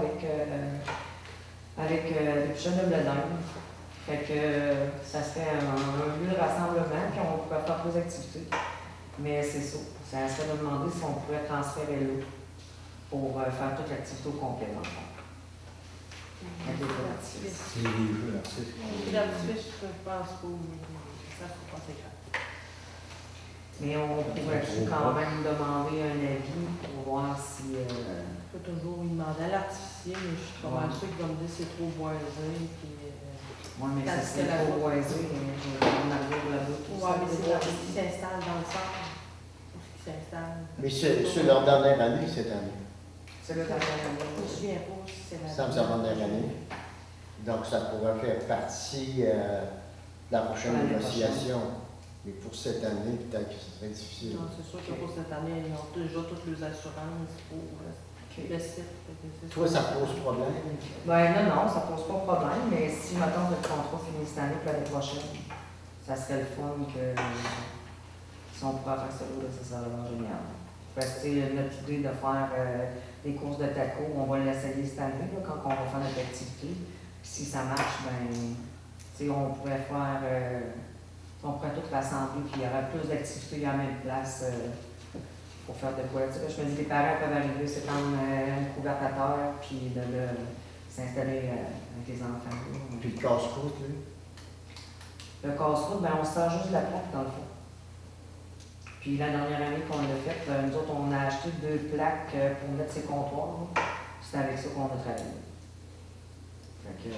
Speaker 5: avec des pigeons de blé d'Inde. Fait que ça serait un lieu de rassemblement, puis on pourrait faire des activités. Mais c'est ça. Ça serait de demander si on pourrait transférer l'eau pour faire toute l'activité au complet, dans le fond. Avec les feux d'artifice.
Speaker 6: C'est des jeux d'artistes.
Speaker 2: L'artifice, je pense pas, mais ça, c'est pas très grave.
Speaker 5: Mais on pourrait quand même demander un avis pour voir si.
Speaker 2: Je peux toujours lui demander à l'artificier, mais je suis pas mal sûre qu'il va me dire que c'est trop boisé. Puis,
Speaker 5: Oui, mais ça
Speaker 2: parce
Speaker 5: serait
Speaker 2: que la
Speaker 5: trop
Speaker 2: route-
Speaker 5: boisé, on arrive là-bas, tout
Speaker 2: Ouais,
Speaker 5: ça.
Speaker 2: mais c'est là qui s'installe dans le centre. Où est-ce qu'il s'installe?
Speaker 1: Mais c'est leur dernière année cette année.
Speaker 5: C'est là dans
Speaker 2: Je me souviens pas si c'est la.
Speaker 1: Ça me semble la dernière année. Donc, ça pourrait faire partie de la prochaine
Speaker 5: L'année
Speaker 1: négociation. Mais pour cette année, peut-être que ce serait difficile.
Speaker 2: Non, c'est sûr que pour cette année, ils ont déjà toutes les assurances pour le site.
Speaker 1: Toi, ça pose problème?
Speaker 5: Ben non, ça pose pas de problème, mais si maintenant le contrat finit cette année, puis l'année prochaine, ça serait le fun que si on pouvait faire ça, là, ça serait vraiment génial. Parce que c'est notre idée de faire des courses de taco, on va l'essayer cette année, là, quand on va faire notre activité. Puis si ça marche, ben, tu sais, on pourrait faire, on pourrait tout rassembler, puis il y aurait plus d'activités à la même place pour faire de quoi. Tu sais, je me dis, les parents peuvent arriver, c'est prendre une couverte à terre, puis de s'installer avec les enfants.
Speaker 1: Puis le casse-croûte, lui?
Speaker 5: Le casse-croûte, ben, on se sert juste de la plaque dans le fond. Puis la dernière année qu'on l'a fait, nous autres, on a acheté 2 plaques pour mettre ces comptoirs. C'est avec ça qu'on a travaillé. Fait que,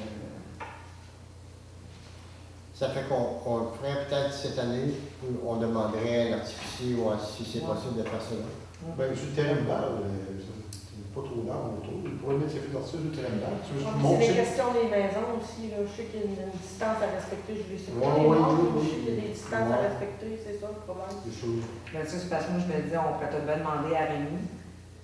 Speaker 1: Ça fait qu'on le ferait peut-être cette année, on demanderait à l'artificier si c'est possible de faire cela.
Speaker 10: Ben, sur le terrain de balle, c'est pas trop d'arbres autour. Il pourrait mettre ses feux d'artifice sur le terrain de balle. Tu veux juste
Speaker 2: C'est
Speaker 10: monter.
Speaker 2: des questions des maisons aussi, là. Je sais qu'il y a une distance à respecter, je ne sais pas.
Speaker 10: Ouais,
Speaker 2: Les
Speaker 10: ouais,
Speaker 2: normes,
Speaker 10: oui,
Speaker 2: je sais qu'il y a des distances à
Speaker 10: ouais.
Speaker 2: respecter, c'est ça le problème.
Speaker 10: Des choses.
Speaker 5: ben, ça, c'est parce que moi, je me disais, on pourrait peut-être bien demander à Rémi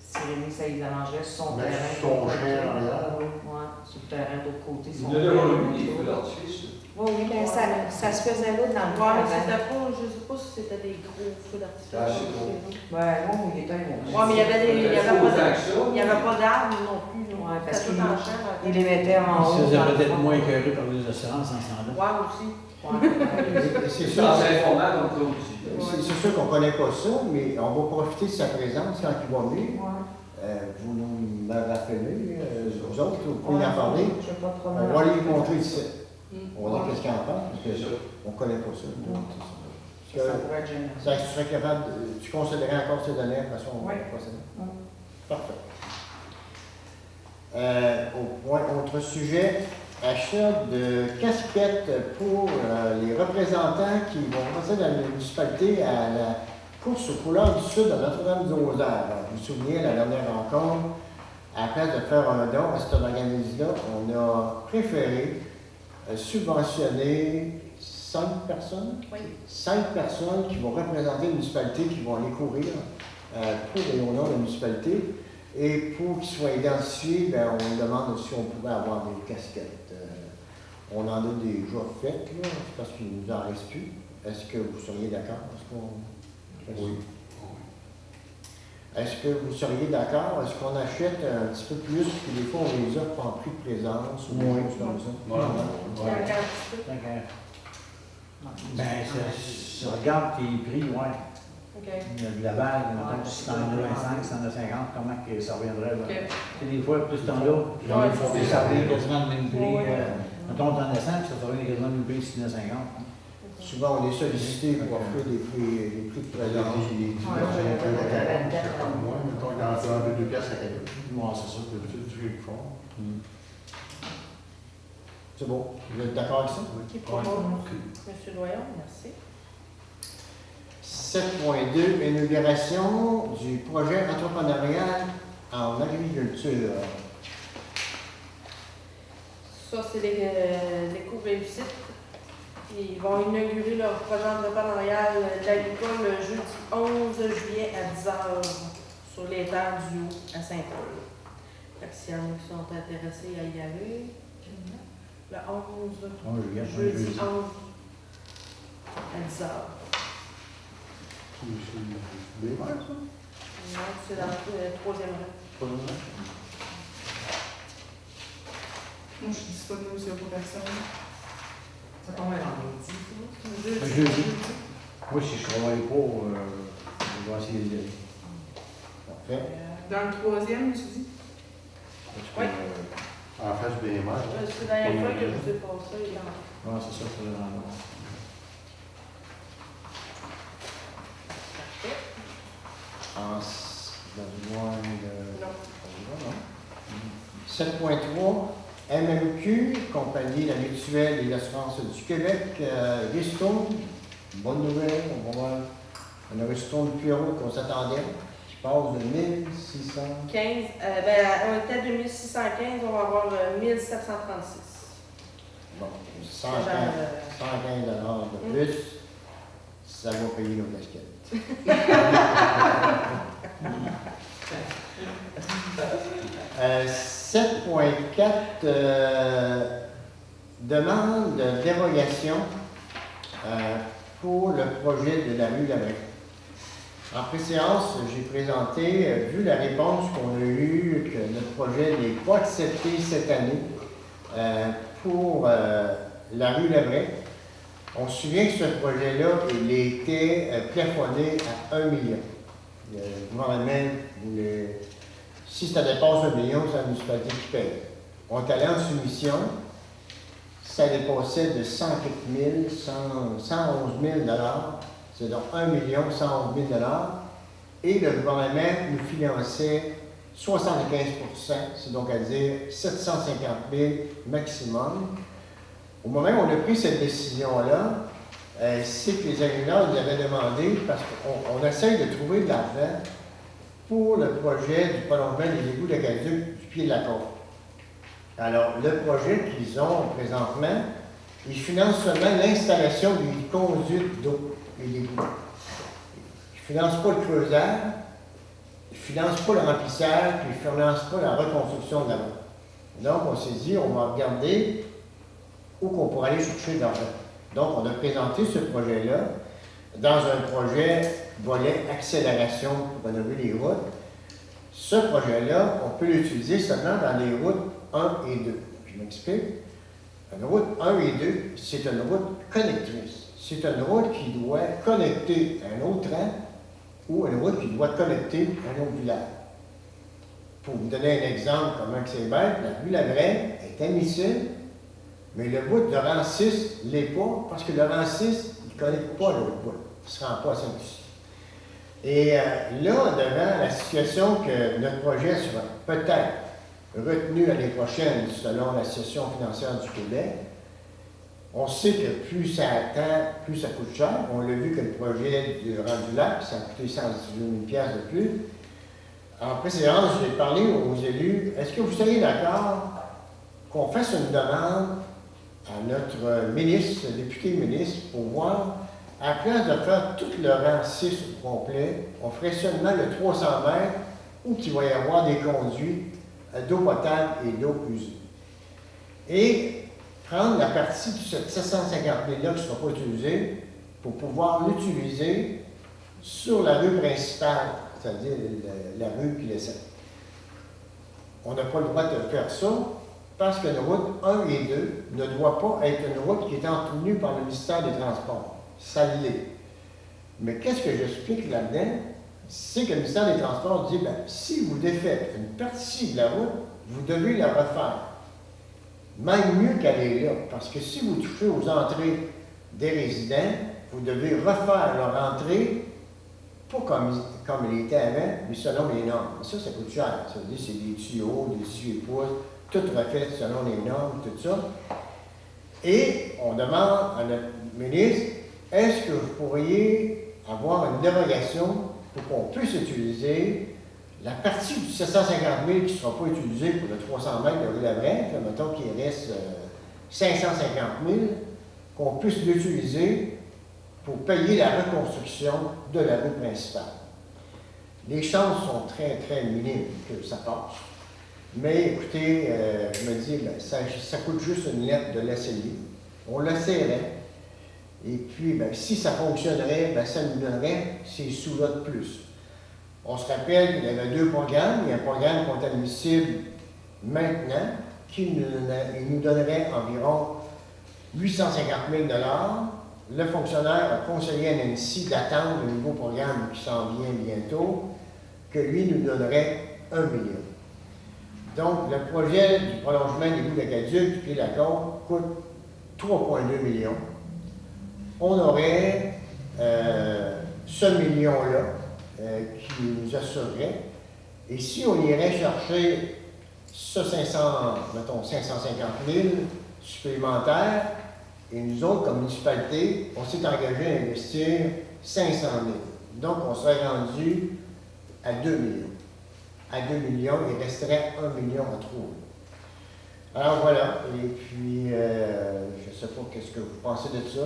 Speaker 5: si Rémi, ça lui arrangerait sur son
Speaker 10: Mettre
Speaker 5: terrain.
Speaker 10: son
Speaker 5: de l'autre
Speaker 10: chien
Speaker 5: côté.
Speaker 10: en arrière.
Speaker 5: Ouais, sur le terrain de l'autre côté.
Speaker 8: Il
Speaker 5: son
Speaker 8: y en a
Speaker 5: terrain.
Speaker 8: déjà eu des feux d'artifice.
Speaker 5: Oui, oui, mais ça se faisait là dans le
Speaker 2: Ouais,
Speaker 5: coin
Speaker 2: mais
Speaker 5: avant.
Speaker 2: c'était pas, je sais pas si c'était des gros feux d'artifice.
Speaker 8: Ah, c'est gros.
Speaker 5: Ouais, non, il était gros.
Speaker 2: Ouais, mais il y avait des, il y avait pas
Speaker 8: d'action.
Speaker 2: il y avait pas d'arbres non plus, là.
Speaker 5: Ouais, parce
Speaker 2: C'était tout
Speaker 5: qu'il-
Speaker 2: en chambre.
Speaker 5: Il les mettait en haut.
Speaker 6: Ça,
Speaker 5: dans
Speaker 6: c'est
Speaker 5: le
Speaker 6: peut-être
Speaker 5: fond.
Speaker 6: moins écœuré par les assurances en ce temps-là.
Speaker 2: Ouais, aussi.
Speaker 5: Ouais.
Speaker 1: Et c'est
Speaker 8: C'est
Speaker 1: sûr,
Speaker 8: ça, c'est informant comme ça aussi.
Speaker 1: c'est sûr qu'on ne connaît pas ça, mais on va profiter de sa présence quand il va venir.
Speaker 5: Ouais.
Speaker 1: Vous nous rappelez, vous autres, vous pouvez en parler.
Speaker 5: Je sais pas trop
Speaker 1: On va lui montrer ici.
Speaker 2: Mm.
Speaker 1: On va dire qu'est-ce qu'il en pense, parce qu'on ne connaît pas ça.
Speaker 5: Ça pourrait être génial.
Speaker 1: Ça, tu serais capable, tu considérais encore ces données, de toute façon, on va
Speaker 5: Oui.
Speaker 1: procéder.
Speaker 5: Mm.
Speaker 1: Parfait. Au point, autre sujet, achat de casquettes pour les représentants qui vont passer dans la municipalité à la course aux couleurs du Sud à Notre-Dame-du-Rosaire. Vous vous souvenez, la dernière rencontre, à la place de faire un don à cet organisme-là, on a préféré subventionner 5 personnes.
Speaker 2: Oui.
Speaker 1: 5 personnes qui vont représenter la municipalité, qui vont aller courir pour et au nom de la municipalité. Et pour qu'ils soient identifiés, ben, on demande si on pouvait avoir des casquettes. On en a déjà faites, là, parce qu'il ne nous en reste plus. Est-ce que vous seriez d'accord?
Speaker 10: Oui.
Speaker 1: Est-ce que vous seriez d'accord? Est-ce qu'on achète un petit peu plus, puis des fois on les offre en prix de présence ou des
Speaker 6: Oui.
Speaker 1: choses comme ça?
Speaker 2: Un quantité.
Speaker 6: Fait que, ben, ça regarde tes prix, ouais.
Speaker 2: OK.
Speaker 6: Il y a de la balle, mettons, si t'en as 25, si t'en as 50, comment que ça reviendrait? Là?
Speaker 2: OK.
Speaker 6: Tu sais, des fois, plus t'en as,
Speaker 2: Ouais,
Speaker 6: ça revient quasiment le même prix.
Speaker 2: Ouais.
Speaker 6: Mettons, t'en as 100, puis ça revient quasiment le même prix si t'en as 50.
Speaker 1: Souvent, on est sollicité pour offrir des prix de présence.
Speaker 10: Moi, mettons, il en fait 2 piastres à quelqu'un.
Speaker 6: Ouais, c'est ça.
Speaker 10: D'habitude, tu fais fort.
Speaker 1: C'est bon. Vous êtes d'accord avec ça?
Speaker 2: Qui propose? Monsieur Doyon, merci.
Speaker 1: 7.2, inauguration du projet entrepreneurial en agriculture.
Speaker 2: Ça, c'est les cours réussites. Ils vont inaugurer leur projet entrepreneurial d'agricole le jeudi 11 juillet à 10h sur les terres du Haut à Saint-Paul. Fait que s'il y en a qui sont intéressés à y aller, le 11 jeudi 11 à 10h.
Speaker 10: C'est des verres, ça?
Speaker 2: Non, c'est dans le troisième rang.
Speaker 3: Moi, je suis disponible aussi pour personne.
Speaker 5: Ça tombe un vendredi.
Speaker 6: Jeudi. Moi, si je travaille pas, je vais essayer d'y aller.
Speaker 1: Parfait.
Speaker 3: Dans le troisième, tu dis?
Speaker 2: Oui.
Speaker 10: En face du BMR.
Speaker 2: C'est la dernière fois que je vous ai passé. Là.
Speaker 6: Ouais, c'est ça, c'est vraiment.
Speaker 1: Besoin de...
Speaker 2: Non.
Speaker 1: 7.3, MMQ, Compagnie la Mutuelle et l'Assurance du Québec, Restone, bonne nouvelle, on va voir, on a Restone Pierrot qu'on s'attendait, qui passe de 1600.
Speaker 2: 15, on était à 2615, on va avoir 1736.
Speaker 1: Bon, 115 de plus, ça va payer nos casquettes. 7.4, demande de dérogation pour le projet de la rue Labrec. En pré-séance, j'ai présenté, vu la réponse qu'on a eue, que notre projet n'est pas accepté cette année pour la rue Labrec. On se souvient que ce projet-là, il était plafonné à 1 million. Le gouvernement voulait... Si ça dépasse 1 million, c'est la municipalité qui paye. On est allé en soumission, ça dépassait de 111 000 $, c'est donc 1 111 000 $, et le gouvernement nous finançait 75 %, c'est donc à dire 750 000 maximum. Au moment où on a pris cette décision-là, c'est que les agriculteurs nous avaient demandé, parce qu'on essaye de trouver de l'argent pour le projet du prolongement des égouts de Caduc du pied de la côte. Alors, le projet qu'ils ont présentement, ils financent seulement l'installation des conduites d'eau et d'égouts. Ils ne financent pas le creusage, ils ne financent pas le remplissage, puis ils ne financent pas la reconstruction de la route. Donc, on s'est dit, on va regarder où qu'on pourrait aller chercher de l'argent. Donc, on a présenté ce projet-là dans un projet volet accélération pour rénover les routes. Ce projet-là, on peut l'utiliser seulement dans les routes 1 et 2. Je m'explique. Une route 1 et 2, c'est une route connectrice. C'est une route qui doit connecter un autre train ou une route qui doit connecter un autre village. Pour vous donner un exemple, comment c'est bête, la rue Labrec est admissible, mais le bout de rang 6 ne l'est pas, parce que le rang 6, il ne connecte pas l'autre bout. Il ne se rend pas à Saint-Lucie. Et là, devant la situation que notre projet sera peut-être retenu l'année prochaine selon la situation financière du Québec, on sait que plus ça attend, plus ça coûte cher. On l'a vu que le projet du Rendu-Lac, ça a coûté 118 000 $ de plus. En précédence, j'ai parlé aux élus, est-ce que vous seriez d'accord qu'on fasse une demande à notre ministre, député ministre, pour voir, à la place de faire tout le rang 6 au complet, on ferait seulement le 300 mètres où il va y avoir des conduits d'eau potable et d'eau usée. Et prendre la partie de ce 750 000 $ là qui ne sera pas utilisée pour pouvoir l'utiliser sur la rue principale, c'est-à-dire la rue qui laissait. On n'a pas le droit de faire ça parce qu'une route 1 et 2 ne doit pas être une route qui est entretenue par le ministère des Transports. Ça l'est. Mais qu'est-ce que j'explique là-dedans? C'est que le ministère des Transports dit, si vous défaites une partie de la route, vous devez la refaire. Même mieux qu'elle est là, parce que si vous touchez aux entrées des résidents, vous devez refaire leur entrée, pas comme il était avant, mais selon les normes. Ça coûte cher. Ça veut dire c'est des tuyaux, des 18 pouces, tout refait selon les normes, tout ça. Et on demande à notre ministre, est-ce que vous pourriez avoir une dérogation pour qu'on puisse utiliser la partie du 750 000 qui ne sera pas utilisée pour le 300 mètres de rue Labrec, mettons qu'il reste 550 000, qu'on puisse l'utiliser pour payer la reconstruction de la rue principale. Les chances sont très, très minimes que ça passe. Mais écoutez, je me dis, ça coûte juste une lettre de l'essayer. On l'essayerait. Et puis, si ça fonctionnerait, ça nous donnerait ces sous-là de plus. On se rappelle qu'il y avait 2 programmes. Il y a un programme qui est admissible maintenant, qui nous donnerait environ 850 000 $. le fonctionnaire a conseillé à Nancy d'attendre le nouveau programme qui s'en vient bientôt, que lui nous donnerait 1 million. Donc, le projet du prolongement des bouts d'aqueduc du Pied-de-la-Côte coûte 3,2 millions. On aurait ce million-là qui nous assurerait. Et si on irait chercher ce 550 000 supplémentaires, et nous autres, comme municipalité, on s'est engagé à investir 500 000. Donc, on serait rendu à 2 millions. À 2 millions, il resterait 1 million à trouver. Alors voilà, et puis, je ne sais pas qu'est-ce que vous pensez de ça.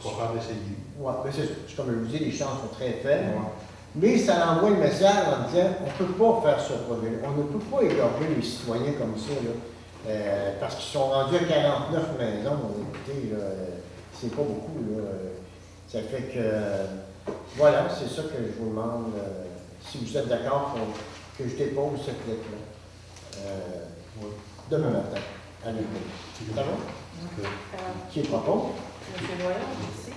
Speaker 10: Pour faire d'essayer.
Speaker 1: Oui, mais c'est comme je vous dis, les chances sont très faibles. Ouais. Mais ça envoie le message en disant on ne peut pas faire ce projet. On ne peut pas égorger les citoyens comme ça, là, parce qu'ils sont rendus à 49 maisons. Écoutez, c'est pas beaucoup. Là. Ça fait que, voilà, c'est ça que je vous demande. Si vous êtes d'accord pour que je dépose cette lettre-là. Demain matin, à l'école. Ça va? Qui est propos?
Speaker 2: M. Doyon, ici.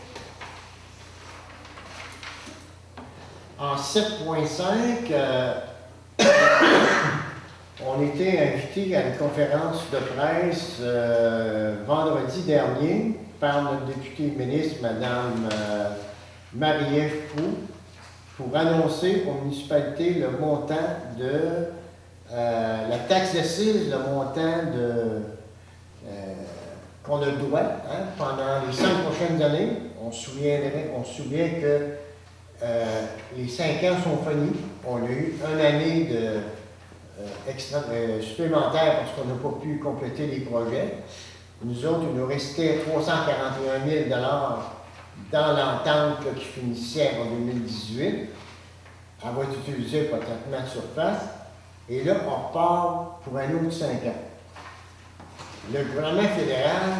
Speaker 1: En 7.5, on était invité à une conférence de presse vendredi dernier par notre députée ministre, Mme Marie-Ève Proulx, pour annoncer aux municipalités le montant de la taxe d'assises, le montant qu'on a doit pendant les 5 prochaines années. On se souvient que les 5 ans sont finis. On a eu une année supplémentaire parce qu'on n'a pas pu compléter les projets. Nous autres, il nous restait 341 000 dans l'entente qui finissait en 2018. Elle va être utilisée pour le traitement de surface. Et là, on repart pour un autre 5 ans. Le gouvernement fédéral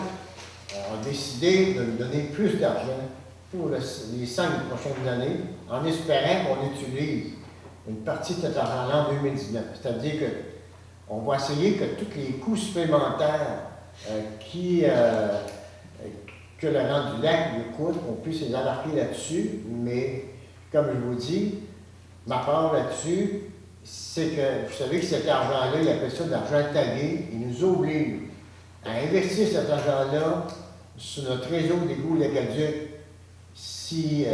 Speaker 1: a décidé de nous donner plus d'argent pour les 5 prochaines années, en espérant qu'on utilise une partie de cet argent-là en 2019. C'est-à-dire qu'on va essayer que tous les coûts supplémentaires que le rang du lac lui coûte, on puisse les embarquer là-dessus, mais comme je vous dis, ma part là-dessus, c'est que, vous savez que cet argent-là, il appelle ça de l'argent tagué, il nous oblige à investir cet argent-là sur notre réseau d'égouts d'aqueduc si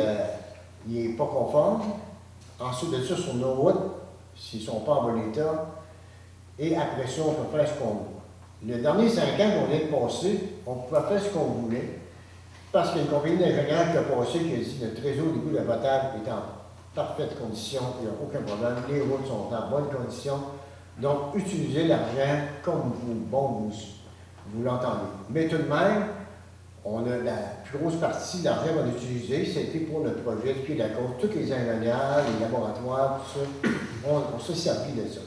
Speaker 1: il n'est pas conforme. Ensuite de ça, sur nos routes, s'ils ne sont pas en bon état. Et après ça, on peut faire ce qu'on veut. Le dernier 5 ans qu'on vient de passer, on pouvait faire ce qu'on voulait, parce qu'il y a une compagnie d'ingénieurs qui a passé, qui a dit que notre réseau d'égout de potable est en parfaite condition, il n'y a aucun problème, les routes sont en bonne condition. Donc, utilisez l'argent comme vous l'entendez. Mais tout de même, on a la plus grosse partie de l'argent qu'on a utilisé, c'était pour le projet de Pied-de-la-Côte. Tous les ingénieurs, les laboratoires, tout ça, on s'est servi de ça.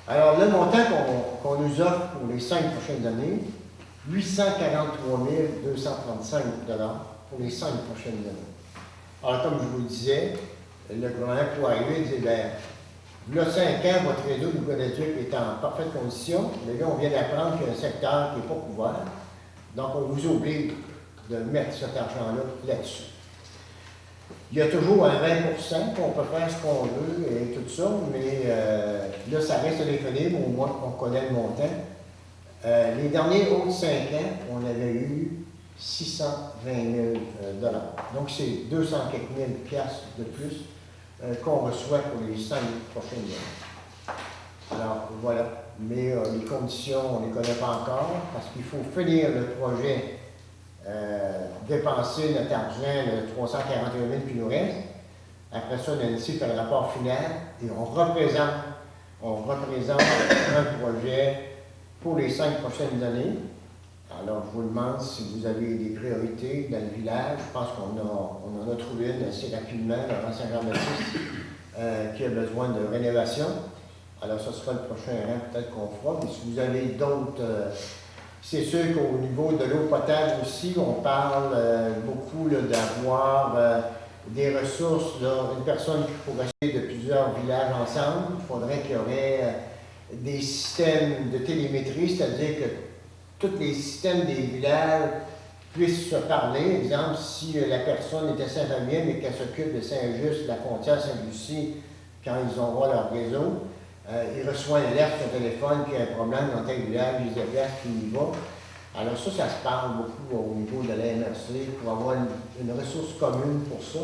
Speaker 1: Alors, le montant qu'on nous offre pour les 5 prochaines années, 843 235 $ pour les 5 prochaines années. Alors, comme je vous le disais, le gouvernement pour arriver et dire, bien, là, 5 ans, votre réseau de d'aqueduc est en parfaite condition, mais là, on vient d'apprendre qu'il y a un secteur qui n'est pas couvert. Donc, on vous oblige de mettre cet argent-là là-dessus. Il y a toujours un 20% qu'on peut faire ce qu'on veut et tout ça, mais là, ça reste à définir, au moins, on connaît le montant. Les derniers autres 5 ans, on avait eu 620 000 $. Donc, c'est 200 quelques mille piastres de plus qu'on reçoit pour les 5 prochaines années. Alors, voilà. Mais les conditions, on ne les connaît pas encore parce qu'il faut finir le projet, dépenser notre argent, le 341 000 qui nous reste. Après ça, Nancy fait le rapport final et on représente un projet pour les 5 prochaines années. Alors, je vous demande si vous avez des priorités dans le village. Je pense qu'on en a trouvé une assez rapidement, Laurent Saint-Jean-Baptiste, qui a besoin de rénovation. Alors, ce sera le prochain rang peut-être qu'on fera. Mais si vous avez d'autres, c'est sûr qu'au niveau de l'eau potable aussi, on parle beaucoup d'avoir des ressources. Là, une personne qui pourrait acheter de plusieurs villages ensemble, il faudrait qu'il y aurait des systèmes de télémétrie, c'est-à-dire que tous les systèmes des villages puissent se parler. Exemple, si la personne est à Saint-Fabien mais qu'elle s'occupe de Saint-Just, la frontière Saint-Lucie, quand ils auront leur réseau, il reçoit une alerte sur le téléphone qu'il y a un problème dans tel village, il se déplace, puis il y va. Alors ça se parle beaucoup au niveau de la MRC pour avoir une ressource commune pour ça.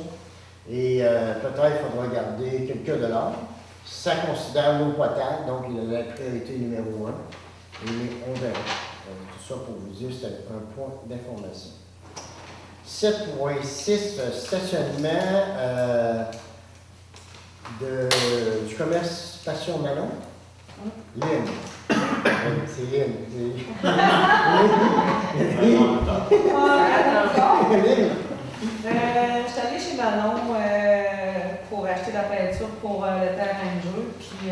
Speaker 1: Et peut-être qu'il faudra garder quelques dollars. Ça considère l'eau potable, donc il a la priorité numéro 1. Et on verra. Tout ça pour vous dire, c'est un point d'information. 7.6, stationnement du commerce Passion Malon. Lynn. C'est Lynn.
Speaker 5: Je suis allée chez Manon pour acheter la peinture pour le terrain de jeu, puis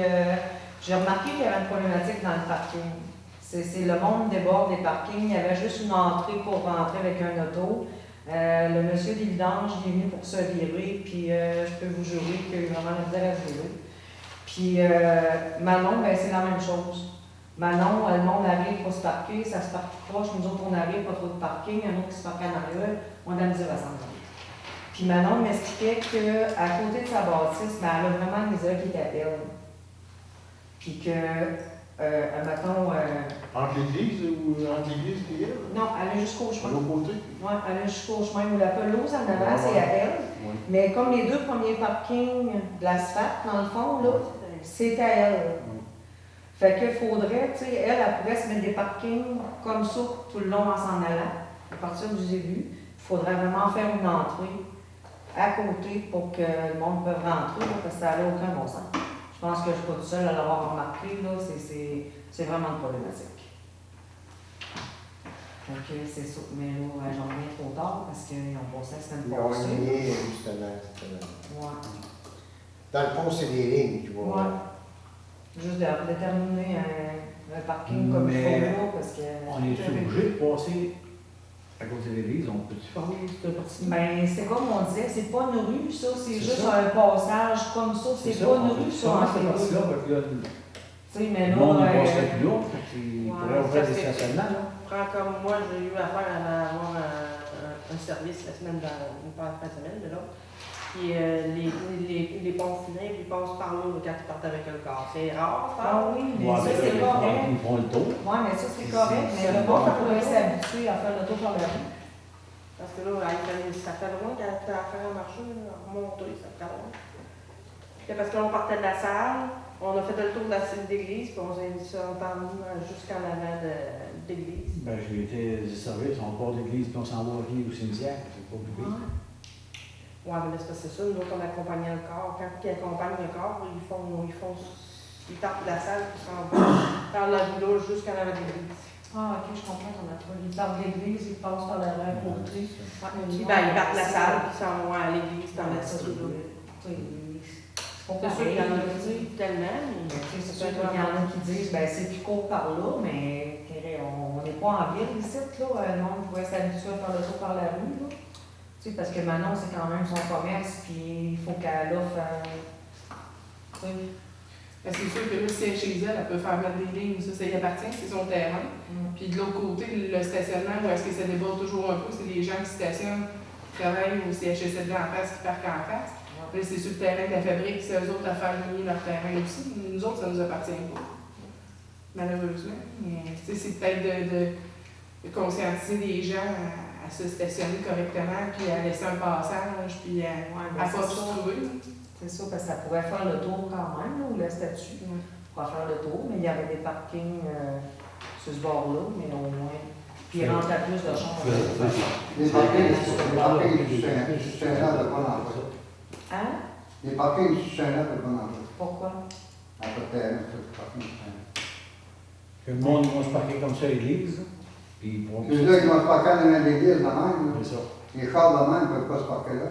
Speaker 5: j'ai remarqué qu'il y avait une problématique dans le parking. C'est le monde déborde des parkings. Il y avait juste une entrée pour rentrer avec un auto. Le monsieur des vidanges, il est venu pour se virer, puis je peux vous jurer qu'il a vraiment la misère à se virer. Puis Manon, ben, c'est la même chose. Manon, le monde arrive pour se parquer, ça se parque proche, nous autres on arrive, pas trop de parking, un autre qui se parque en arrière, on a la misère à s'en aller. Puis Manon m'expliquait qu'à côté de sa bâtisse, ben, elle a vraiment une misère qui était belle. Puis que, mettons.
Speaker 10: Entre l'église et elle?
Speaker 5: Non, elle est jusqu'au
Speaker 10: De
Speaker 5: chemin.
Speaker 10: l'autre côté?
Speaker 5: Oui, elle est jusqu'au chemin où la pelouse en avant, c'est à elle.
Speaker 10: Oui.
Speaker 5: Mais comme les deux premiers parkings de l'asphalte, dans le fond, là, c'est à elle. Fait qu'il faudrait, tu sais, elle pourrait se mettre des parkings comme ça tout le long en s'en allant, à partir du début. Il faudrait vraiment faire une entrée à côté pour que le monde puisse rentrer, là, parce que ça n'a aucun bon sens. Je pense que je ne suis pas toute seule à l'avoir remarqué, là, c'est vraiment une problématique. Donc, c'est ça. Mais là, j'en reviens trop tard parce qu'ils ont passé la semaine
Speaker 1: Ils ont
Speaker 5: passée.
Speaker 1: lié, justement.
Speaker 5: Ouais.
Speaker 1: Dans le fond, c'est des lignes, tu vois.
Speaker 5: Ouais. Juste de déterminer un parking comme il faut là, parce que.
Speaker 6: On est obligé de passer à côté de l'église, on peut-tu parler de cette partie?
Speaker 5: Ben, c'est comme on disait, c'est pas une rue, ça, c'est juste
Speaker 6: ça.
Speaker 5: un passage comme ça, c'est pas une rue, ça, en
Speaker 6: cette
Speaker 5: fait.
Speaker 6: partie-là, parce que là,
Speaker 5: Tu sais, mais
Speaker 6: le monde ne
Speaker 5: là.
Speaker 6: passerait plus là, fait qu'il pourrait ouvrir des stationnements, là.
Speaker 2: Prends comme moi, j'ai eu affaire à avoir un service la semaine, une fin de semaine de l'autre. Puis les ponts funèbres, ils passent par là quand ils partent avec le corps. C'est rare, ça.
Speaker 5: Ah oui, mais
Speaker 6: Ouais,
Speaker 5: ça,
Speaker 6: mais
Speaker 5: c'est
Speaker 6: là,
Speaker 5: correct.
Speaker 6: ils font le tour.
Speaker 5: Oui, mais ça, c'est correct, mais le monde pourrait s'habituer à faire le tour par la rue.
Speaker 2: Parce que là, ça fait loin quand tu as affaire à marcher, remonter, ça fait loin. Puis parce que là, on partait de la salle, on a fait le tour de la salle d'église, puis on s'est entendu jusqu'en avant de l'église.
Speaker 6: Ben, j'ai été desservi, on part de l'église, puis on s'en va au cimetière, c'est pas plus vite.
Speaker 2: Ouais, mais là, c'est ça, nous autres, on accompagnait le corps. Quand ils accompagnent le corps, ils partent de la salle, puis s'en vont faire la village jusqu'en avant de l'église.
Speaker 5: Ah, ok, je comprends ton approche. Ils partent de l'église, ils passent par la rue côté.
Speaker 2: Puis ben, ils partent de la salle, puis ils s'en vont à l'église dans la cité. C'est sûr qu'il y en a qui disent tellement, mais
Speaker 5: c'est sûr qu'il y en a qui disent, ben c'est plus court par là, mais on n'est pas en ville ici, là. Le monde pourrait s'habituer à faire le tour par la rue, là. Tu sais, parce que Manon, c'est quand même son commerce, puis il faut qu'elle offre.
Speaker 3: Oui. Ben, c'est sûr que là, si elle est chez elle, elle peut faire mettre des lignes, ça y appartient, c'est son terrain. Puis de l'autre côté, le stationnement, où est-ce que ça déborde toujours un peu, c'est les gens qui stationnent, qui travaillent au CHSLD en face, qui parquent en face. Là, c'est sur le terrain de la fabrique, c'est eux autres à faire lier leur terrain aussi. Nous autres, ça nous appartient pas. Malheureusement. Mais c'est peut-être de conscientiser les gens à se stationner correctement, puis à laisser un passage, puis à pas obstruer.
Speaker 5: C'est ça, parce que ça pourrait faire le tour quand même, là, où le statut pourrait faire le tour, mais il y avait des parkings sur ce bord-là, mais au moins. Puis il rentrait plus de chambres.
Speaker 9: Les parkings du Saint-Jean de bon emploi.
Speaker 5: Hein?
Speaker 9: Les parkings du Saint-Jean de bon emploi.
Speaker 5: Pourquoi?
Speaker 9: À peu près, c'est le parking du Saint-Jean.
Speaker 6: Que le monde va se parquer comme ça à l'église, puis ils pourront
Speaker 9: C'est là qu'ils vont se parquer dans l'église de même.
Speaker 6: C'est ça.
Speaker 9: Les chars de même ne peuvent pas se parquer là.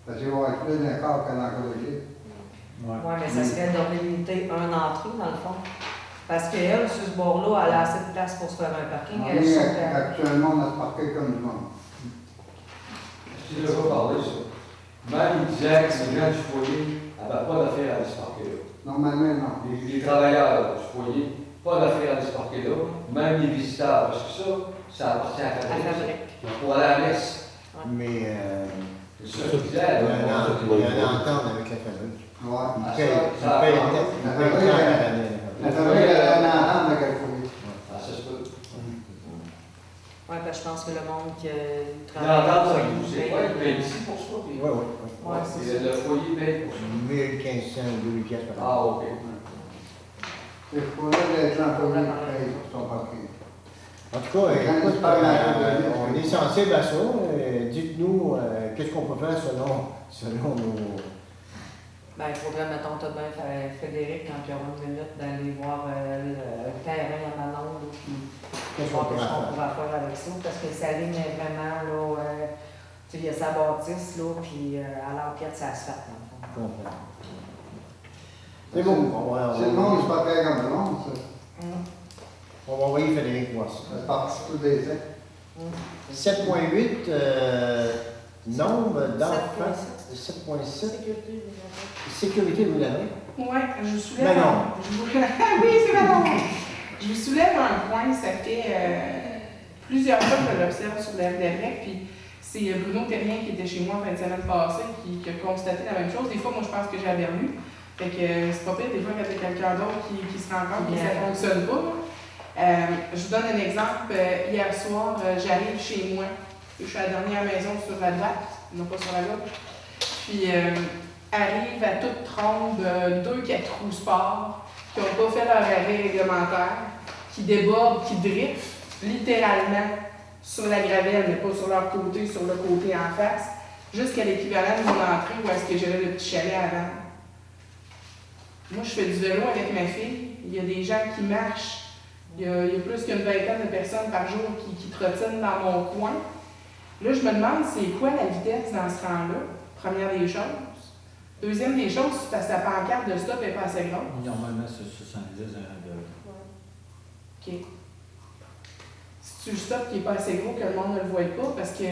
Speaker 9: Parce qu'ils vont être plus d'un quart que dans l'église.
Speaker 6: Ouais.
Speaker 5: Oui, mais ça serait de limiter un entrée, dans le fond. Parce qu'elle, sur ce bord-là, elle a assez de place pour se faire un parking. Elle
Speaker 9: Oui,
Speaker 5: saute
Speaker 9: actuellement, on a se parquer comme du monde.
Speaker 8: Si je veux pas parler, ça. Même il disait que les gens du foyer n'avaient pas d'affaire à aller se parquer là.
Speaker 9: Normalement, non.
Speaker 8: Les travailleurs du foyer, pas d'affaire à aller se parquer là. Même les visiteurs, parce que ça appartient à la
Speaker 5: à la
Speaker 8: fabrique.
Speaker 5: fabrique.
Speaker 8: Pour aller à la messe.
Speaker 1: Mais
Speaker 8: C'est ça qu'il
Speaker 1: il y
Speaker 8: disait.
Speaker 1: a
Speaker 8: là.
Speaker 1: une entente avec la fabrique.
Speaker 9: Ouais.
Speaker 8: Ah,
Speaker 1: Il paye
Speaker 8: ça
Speaker 1: le
Speaker 8: apprend.
Speaker 1: temps par année.
Speaker 9: La famille, elle a une entente avec le foyer.
Speaker 8: Ah, ça se peut.
Speaker 5: Oui, parce que je pense que le monde qui
Speaker 8: L'entente avec vous, c'est quoi? Il paye ici pour ça?
Speaker 1: Oui, oui.
Speaker 5: Ouais, c'est ça.
Speaker 8: Le foyer paye pour ça.
Speaker 1: 1500 ou 2000 pièces par année.
Speaker 8: Ah, OK.
Speaker 9: C'est pour là que les employés payent son papier.
Speaker 1: En tout cas, écoute, on est sensible à ça. Dites-nous qu'est-ce qu'on peut faire selon nos...
Speaker 5: Ben, il faudrait, mettons, tout de même Frédéric, quand il y aura une minute, d'aller voir le terrain à Manon, là, puis
Speaker 1: Qu'est-ce qu'on
Speaker 5: voir
Speaker 1: pourrait
Speaker 5: qu'est-ce qu'on
Speaker 1: faire?
Speaker 5: pourra faire avec ça, parce que sa ligne est vraiment, là, tu sais, il y a sa bâtisse, là, puis à l'enquête, ça se fait, dans le fond.
Speaker 1: Je comprends. C'est bon.
Speaker 9: C'est le monde, c'est pas très comme le monde, ça.
Speaker 1: On va envoyer Frédéric voir ça.
Speaker 9: Ça participe tous des ans.
Speaker 1: 7.8, nombre d'enfants. 7.7.
Speaker 2: Sécurité,
Speaker 1: Sécurité, vous l'avez?
Speaker 3: Ouais, je vous soulève.
Speaker 1: Manon.
Speaker 3: Oui, c'est Manon. Je vous soulève un point, ça fait plusieurs fois que je l'observe sur la RDREC, puis c'est Bruno Terrien qui était chez moi en fin de semaine passée qui a constaté la même chose. Des fois, moi, je pense que j'ai aberlu. Fait que c'est pas pire, des fois, quand il y a quelqu'un d'autre qui se rend compte que ça ne fonctionne pas. Je vous donne un exemple. Hier soir, j'arrive chez moi. Je suis à la dernière maison sur la droite, non pas sur la gauche. Puis arrive à toute trompe 2 4 roues sport qui n'ont pas fait leur arrêt réglementaire, qui débordent, qui driftent littéralement sur la gravelle, mais pas sur leur côté, sur le côté en face, jusqu'à l'équivalent de mon entrée où est-ce que j'avais le petit chalet avant. Moi, je fais du vélo avec ma fille. Il y a des gens qui marchent. Il y a plus qu'une vingtaine de personnes par jour qui trottinent dans mon coin. Là, je me demande, c'est quoi la vitesse dans ce rang-là? Première des choses. Deuxième des choses, c'est parce que la pancarte de stop n'est pas assez grosse.
Speaker 6: Normalement, c'est 70 de...
Speaker 3: OK. C'est-tu le stop qui n'est pas assez gros que le monde ne le voit pas? Parce que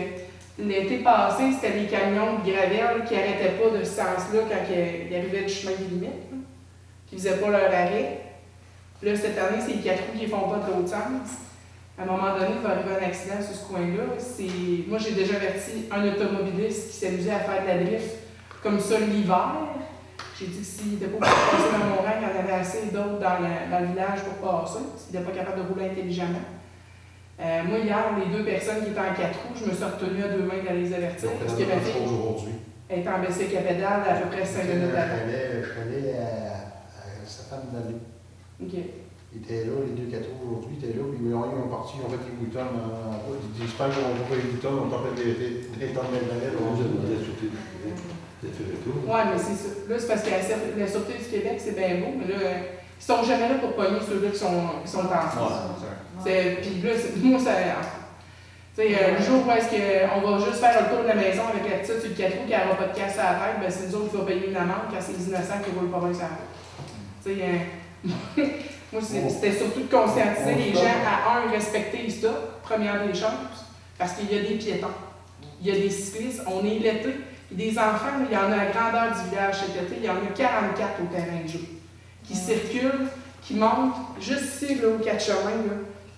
Speaker 3: l'été passé, c'était les camions de gravelle qui n'arrêtaient pas de ce sens-là quand ils arrivaient du chemin des limites, qui ne faisaient pas leur arrêt. Là, cette année, c'est les 4 roues qui ne font pas de l'autre sens. À un moment donné, il va arriver un accident sur ce coin-là. Moi, j'ai déjà averti un automobiliste qui s'amusait à faire de la drift comme ça l'hiver. J'ai dit que s'il n'était pas pour passer dans mon rang, il y en avait assez d'autres dans le village pour passer, s'il n'était pas capable de rouler intelligemment. Moi, hier, les 2 personnes qui étaient en 4 roues, je me suis retenue à 2 mains d'aller les avertir. Parce que ma fille est en baissé à pédale à peu près 5 minutes avant.
Speaker 10: Je connais à sa femme d'année.
Speaker 3: OK.
Speaker 10: Ils étaient là, les 2 4 roues aujourd'hui, ils étaient là, puis ils ont parti, ils ont fait les boutons en route. Ils disent, j'espère qu'ils vont pas les boutons, on t'en fait des tonnes de planètes.
Speaker 3: Oui, mais c'est ça. Là, c'est parce que la Sûreté du Québec, c'est bien beau, mais là, ils sont jamais là pour pogner ceux-là qui sont en France. Puis là, moi, ça. Tu sais, le jour où est-ce qu'on va juste faire le tour de la maison avec la petite sur le 4 roues qui n'aura pas de casse à la tête, ben c'est nous autres qui va payer une amende quand c'est les innocents qui roulent pas bien sur la route. Tu sais, moi, c'était surtout de conscientiser les gens à, respecter les stops, première des choses, parce qu'il y a des piétons, il y a des cyclistes, on est l'été, il y a des enfants, il y en a à la grandeur du village cet été, il y en a 44 au terrain de jeu, qui circulent, qui montent, juste ici, là, au 4 chemins, là.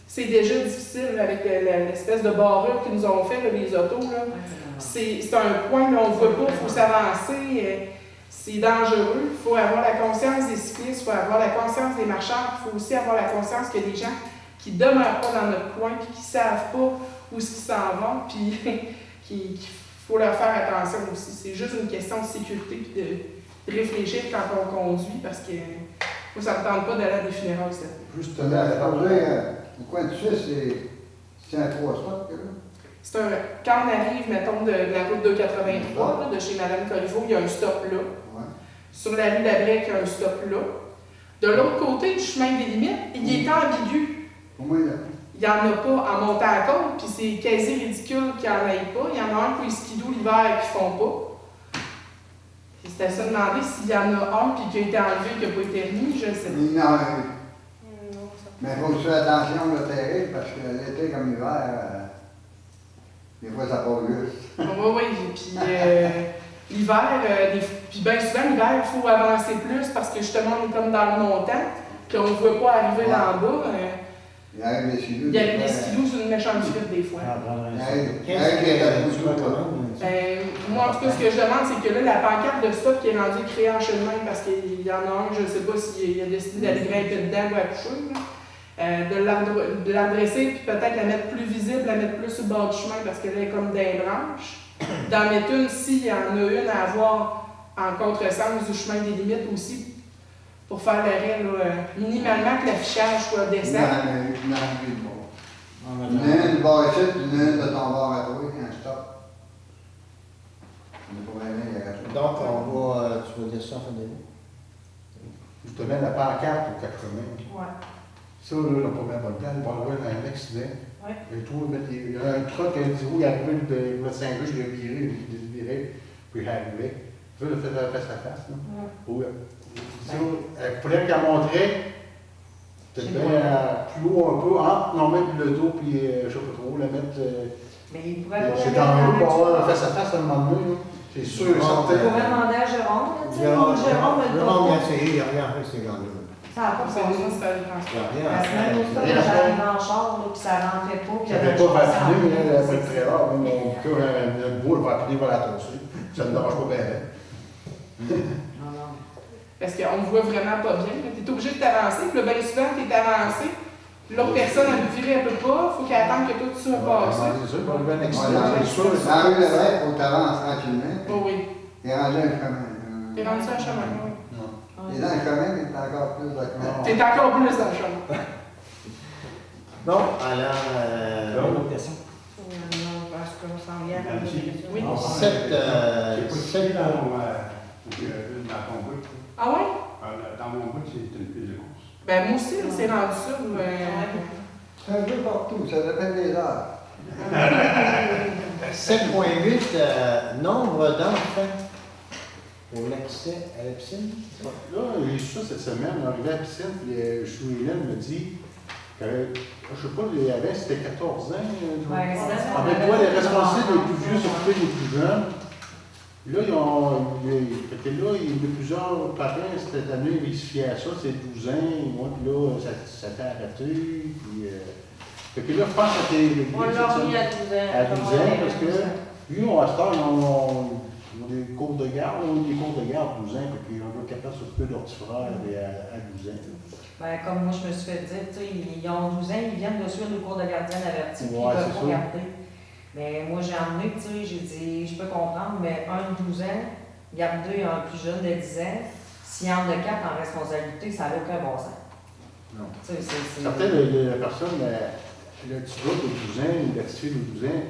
Speaker 3: C'est déjà difficile avec l'espèce de barrure qu'ils nous ont fait, là, les autos. C'est un point, là, on ne voit pas, il faut s'avancer. C'est dangereux. Il faut avoir la conscience des cyclistes, il faut avoir la conscience des marcheurs, il faut aussi avoir la conscience qu'il y a des gens qui ne demeurent pas dans notre coin, puis qui ne savent pas où ils s'en vont, puis qu'il faut leur faire attention aussi. C'est juste une question de sécurité, puis de réfléchir quand on conduit, parce que moi, ça ne me tente pas d'aller à des funérailles.
Speaker 9: Justement, le coin de Suisse, c'est un 3 spots, là?
Speaker 3: C'est quand on arrive, mettons, de la route 283, là, de chez Mme Corriveau, il y a un stop là.
Speaker 9: Ouais.
Speaker 3: Sur la rue Labrec, il y a un stop là. De l'autre côté du chemin des limites, il est ambigu.
Speaker 9: Au moins, là.
Speaker 3: Il n'y en a pas en montant à côte, puis c'est quasi ridicule qu'il n'y en ait pas. Il y en a un pour les skidoo l'hiver qui ne font pas. Puis c'était à se demander s'il y en a un puis qui a été enlevé, qui n'a pas été remis, je ne sais pas.
Speaker 9: Non, mais il faut faire attention au terrain, parce que l'été comme l'hiver, des fois ça part juste.
Speaker 3: Oui, puis l'hiver, puis bien souvent l'hiver, il faut avancer plus parce que justement on est comme dans le montant, puis on ne voit pas arriver d'en bas.
Speaker 9: Il arrive des skidoo.
Speaker 3: Il arrive des skidoo sur une méchante frite des fois.
Speaker 9: Il arrive
Speaker 1: Qu'est-ce que tu recommandes?
Speaker 3: Moi, en tout cas, ce que je demande, c'est que là, la pancarte de stop qui est rendue créée en chemin, parce qu'il y en a un, je ne sais pas s'il a décidé d'aller grimper dedans ou accoucher, de l'adresser, puis peut-être la mettre plus visible, la mettre plus sur le bord du chemin, parce qu'elle est comme des branches. D'en mettre une, s'il y en a une à avoir en contresens du chemin des limites aussi, pour faire l'arrêt, minimalement que l'affichage soit décent.
Speaker 9: Il y en a une du bord ici, puis une de ton bord à toi, un stop.
Speaker 1: Donc, tu vas dire ça en fin d'année?
Speaker 10: Je te mets la pancarte au 80.
Speaker 5: Ouais.
Speaker 10: Ça, là, le premier volcan, il va y avoir un accident.
Speaker 5: Ouais.
Speaker 10: Et tout, il y a un truck qui a dit où il est arrivé de Saint-Louis, je l'ai viré, puis il est arrivé. Tu vois, il a fait la face à face. Là. Ouais. Il fallait qu'elle montrait peut-être plus haut un peu, non, mettre le dos, puis je ne sais pas trop, la mettre.
Speaker 5: Mais il pourrait
Speaker 10: c'est en haut pour avoir face à face à un moment donné. C'est sûr,
Speaker 5: Il
Speaker 10: certain.
Speaker 5: pourrait demander à Jérôme, tu sais, Jérôme,
Speaker 1: Jérôme, il a essayé, il n'a rien fait, ces gars-là.
Speaker 5: ça n'a pas de
Speaker 3: C'est
Speaker 5: sens.
Speaker 3: nous, c'est pas le transport.
Speaker 5: La semaine où j'arrive dans le char, là, puis ça rentrait pas.
Speaker 10: Ça ne fait pas raffiné, elle va être très rare. Mon cas, le boule va appeler, va la tosser. Ça ne me dérange pas bien.
Speaker 5: Non, non.
Speaker 3: Parce qu'on ne voit vraiment pas bien. Tu es obligé de t'avancer, puis là, bien souvent, tu es avancé. L'autre personne, elle veut virer, elle ne peut pas. Il faut qu'elle attende que toi, tu sois passé.
Speaker 10: C'est sûr, on va un
Speaker 9: Dans
Speaker 10: accident.
Speaker 9: la rue de l'air, il faut t'avancer tranquillement.
Speaker 3: Oh oui.
Speaker 9: Il est rendu un chemin.
Speaker 3: Tu es rendu sur un chemin, oui.
Speaker 9: Il est dans le chemin, mais il est encore plus dans le chemin.
Speaker 3: Tu es encore plus dans le chemin.
Speaker 1: Bon, alors,
Speaker 6: Une autre question.
Speaker 2: Non, parce qu'on s'en vient à la question.
Speaker 3: Oui.
Speaker 1: 7
Speaker 10: dans ton bout.
Speaker 3: Ah ouais?
Speaker 10: Dans mon bout, c'est une piste de course.
Speaker 3: Ben moi aussi, c'est rendu ça.
Speaker 9: C'est un peu partout, ça dépend des heures.
Speaker 1: 7.8, nombre d'enfants pour l'accès à la piscine.
Speaker 10: Là, j'ai su ça cette semaine, arrivé à la piscine, puis Chouinel me dit que, je sais pas, il avait, c'était 14 ans.
Speaker 5: Ouais, c'est
Speaker 10: Avec toi, les responsables les plus vieux s'occupaient des plus jeunes. Là, il y a plusieurs parents cette année, ils se fiaient à ça, c'est 12 ans, moi, puis là, ça t'a arrêté. Puis, fait que là, je pense que c'était.
Speaker 2: On l'a remis à 12 ans.
Speaker 10: À 12 ans, parce que, lui, à cette heure, ils ont des cours de garde, on a des cours de garde à 12 ans, puis on va être capable de s'occuper de leur petit frère à 12 ans.
Speaker 5: Ben, comme moi, je me suis fait dire, tu sais, ils ont 12 ans, ils viennent de suivre le cours de gardien averti, puis ils
Speaker 10: Ouais,
Speaker 5: ne peuvent
Speaker 10: c'est
Speaker 5: pas
Speaker 10: ça.
Speaker 5: garder. Mais moi, j'ai emmené, tu sais, j'ai dit, je peux comprendre, mais un de 12 ans, garder un plus jeune de 10 ans, s'il y en a 4 en responsabilité, ça n'a aucun bon sens.
Speaker 10: Non.
Speaker 5: Tu sais, c'est.
Speaker 10: Certaines, la personne, le petit gars de 12 ans, la petite fille de 12 ans,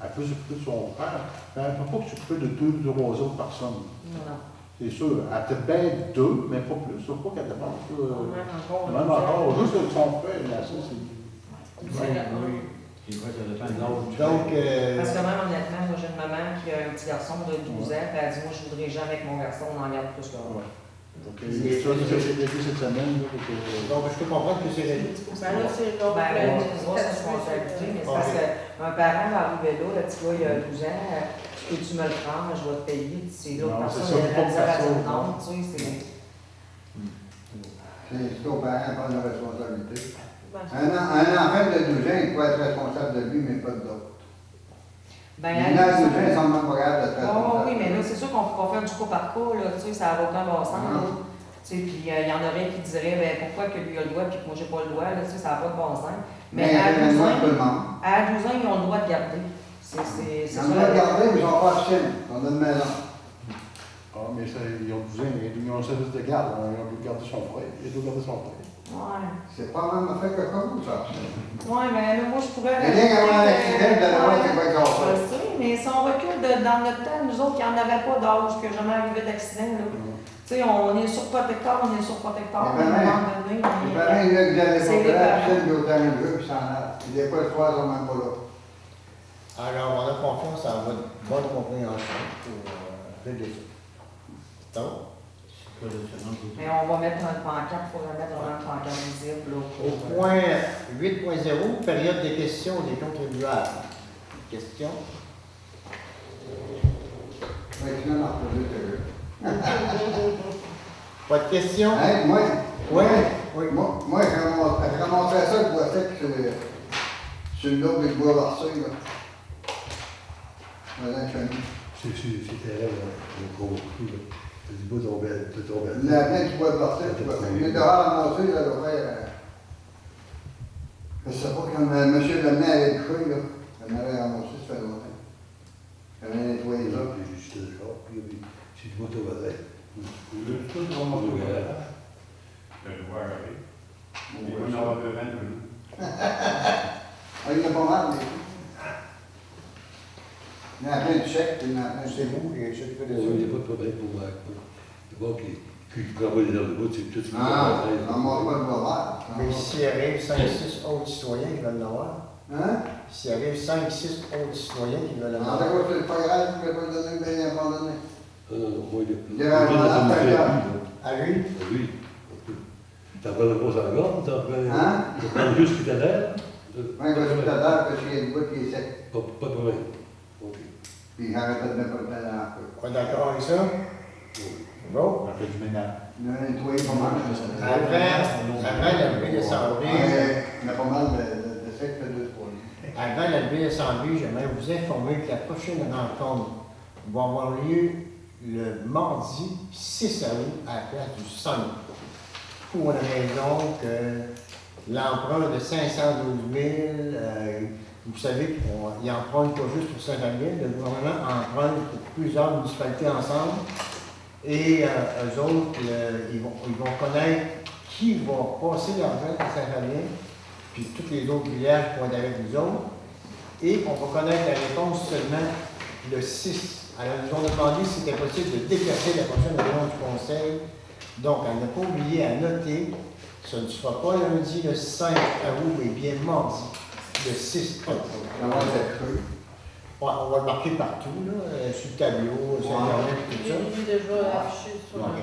Speaker 10: elle peut s'occuper de son frère, mais elle ne peut pas s'occuper de 2 ou 3 autres personnes.
Speaker 5: Non.
Speaker 10: C'est sûr, elle peut bien 2, mais pas plus. Sauf pas qu'elle dépense. Même
Speaker 2: Même
Speaker 10: encore, juste de son frère, là, ça, c'est.
Speaker 6: Oui. Et quoi, ça dépend de l'âge.
Speaker 1: Donc,
Speaker 5: Parce que même honnêtement, moi j'ai une maman qui a un petit garçon de 12 ans, puis elle dit, moi je voudrais jamais que mon garçon en garde plus que moi.
Speaker 10: Donc, c'est ça, c'est depuis cette semaine. Là,
Speaker 1: donc, je peux comprendre que c'est réglé.
Speaker 2: Ben là, c'est l'autre.
Speaker 5: Ben, on a grosse responsabilité, mais c'est parce qu'un parent va arriver là, le petit gars il a 12 ans, peux-tu me le prendre, je vais te payer, c'est l'autre
Speaker 10: Non,
Speaker 5: personne,
Speaker 10: c'est ça,
Speaker 5: il a de la
Speaker 10: faut pas
Speaker 5: misère à
Speaker 10: faire ça.
Speaker 5: dire non, tu sais, c'est.
Speaker 9: C'est aux parents à prendre la responsabilité.
Speaker 2: Ben,
Speaker 9: Un enfant de 12 ans, il peut être responsable de lui, mais pas de l'autre.
Speaker 5: Ben,
Speaker 9: Les gens de 12 ans, ils sont même pas capables d'être
Speaker 5: oh,
Speaker 9: responsables.
Speaker 5: oui, mais là, c'est sûr qu'on ne peut pas faire du coup par coup, là, tu sais, ça n'a aucun bon sens.
Speaker 9: Non.
Speaker 5: là. Tu sais, puis il y en aurait qui diraient, ben, pourquoi que lui a le droit et que moi j'ai pas le droit, là, tu sais, ça n'a pas de bon sens. Mais à 12 ans,
Speaker 9: tout le monde.
Speaker 5: à 12 ans, ils ont le droit de garder. C'est
Speaker 9: Ils
Speaker 5: ça.
Speaker 9: ont le droit de garder, mais ils sont pas officiels. Ils ont une maison.
Speaker 10: Ah, mais ça, ils ont 12 ans, ils ont un service de garde, ils ont dû garder son frère. Ils ont dû garder son frère.
Speaker 5: Ouais.
Speaker 9: C'est pas la même affaire que comme vous, ça.
Speaker 5: Ouais, mais là, moi, je pourrais.
Speaker 9: Mais bien qu'avoir un accident, de la loi, c'est pas
Speaker 5: Je
Speaker 9: grave.
Speaker 5: sais, mais si on recule dans notre temps, nous autres qui n'en avaient pas d'âge, qui n'a jamais arrivé d'accident, là. Tu sais, on est surprotecteur, on est surprotecteur.
Speaker 9: Les parents,
Speaker 5: donné,
Speaker 9: Les parents, ils veulent que j'allais
Speaker 5: C'est les
Speaker 9: pas faire,
Speaker 5: parents.
Speaker 9: puis ils ont terminé le jeu, puis ça en a. Puis des fois, le soir, ils sont même pas là.
Speaker 1: Alors, on a confiance en votre bonne compréhension pour régler ça. Donc,
Speaker 5: Mais on va mettre une pancarte, il faudra mettre vraiment une pancarte visible, là.
Speaker 1: au point 8.0, période des questions des contribuables. Questions?
Speaker 9: Mais tu m'as reposé, t'as vu.
Speaker 1: Pas de questions?
Speaker 9: Hein, moi,
Speaker 1: Oui. Oui.
Speaker 9: Moi, je ramasserais ça, le bois sec sur le dos du bois barcé, là. Voilà, je suis
Speaker 7: C'était là, le gros coup, là. Du bois tombé.
Speaker 9: la plaine du bois barcé, tu vois. Il est dehors à monter, là, le faire. Je sais pas, quand M. Lemay avait couché, là, il m'avait ramassé, ça fait longtemps. J'avais nettoyé ça.
Speaker 7: Puis j'ai jeté le char, puis c'est du bois tombé.
Speaker 10: Tout le monde
Speaker 4: Le voir arriver. Il va en avoir besoin de nous.
Speaker 9: Ah, il y en a pas mal, mais. Il y en a plein de chèques, puis il y en a plein de
Speaker 10: C'est vous, les chefs de
Speaker 7: Il n'y a pas de problème pour moi. Le bois qui prend pas les heures de bout, c'est tout ce qui
Speaker 9: Ah, on ne mange pas le bois vert.
Speaker 1: Mais s'il arrive 5-6 autres citoyens qui veulent l'avoir,
Speaker 9: Hein?
Speaker 1: s'il arrive 5-6 autres citoyens qui veulent
Speaker 9: En
Speaker 1: l'avoir,
Speaker 9: tout cas, c'est pas grave, je ne vais pas le donner, bien abandonné.
Speaker 7: Non, moi,
Speaker 9: Il y a un malade,
Speaker 1: à lui,
Speaker 7: Oui. T'en prends le gros en gorge, t'en prends
Speaker 9: Hein?
Speaker 7: juste ce qui t'a l'air.
Speaker 9: Oui, parce que tout à l'heure, parce qu'il y a une boîte qui est sec.
Speaker 7: Pas de problème. OK.
Speaker 9: Puis j'arrête pas de mettre le temps dans la queue.
Speaker 1: on est d'accord avec ça? Bon.
Speaker 10: On fait du ménage.
Speaker 9: On a nettoyé pas mal.
Speaker 1: Avant la levée d'assemblée,
Speaker 9: On a pas mal de sec, de 2-3 litres.
Speaker 1: avant la levée d'assemblée, j'aimerais vous informer que la prochaine rencontre va avoir lieu le mardi 6 août à la place du 5. Pour la raison que l'emprunt de 512 000, vous savez qu'il emprunte pas juste pour Saint-Agnès, le gouvernement emprunte pour plusieurs municipalités ensemble. Et eux autres, ils vont connaître qui va passer l'argent à Saint-Fabien, puis tous les autres villages vont être avec nous autres. Et on va connaître la réponse seulement le 6. Alors, ils ont demandé si c'était possible de déplacer la prochaine réunion du Conseil. Donc, à ne pas oublier à noter, ce ne sera pas lundi le 5 août, mais bien mardi, le 6 août.
Speaker 9: Ça va être creux.
Speaker 1: Ouais, on va le marquer partout, là, sur le tableau, sur Internet, tout ça.
Speaker 2: Il est déjà affiché sur
Speaker 1: Ouais.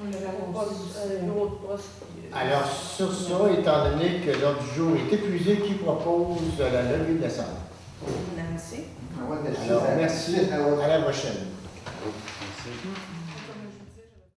Speaker 2: le bureau de poste.
Speaker 1: Alors, sur ça, étant donné que l'ordre du jour est épuisé, qui propose la levée de l'Assemblée?
Speaker 2: Nancy.
Speaker 9: Ça va être
Speaker 1: Alors,
Speaker 9: 6
Speaker 1: merci,
Speaker 9: à 6
Speaker 1: à la prochaine.
Speaker 4: Merci.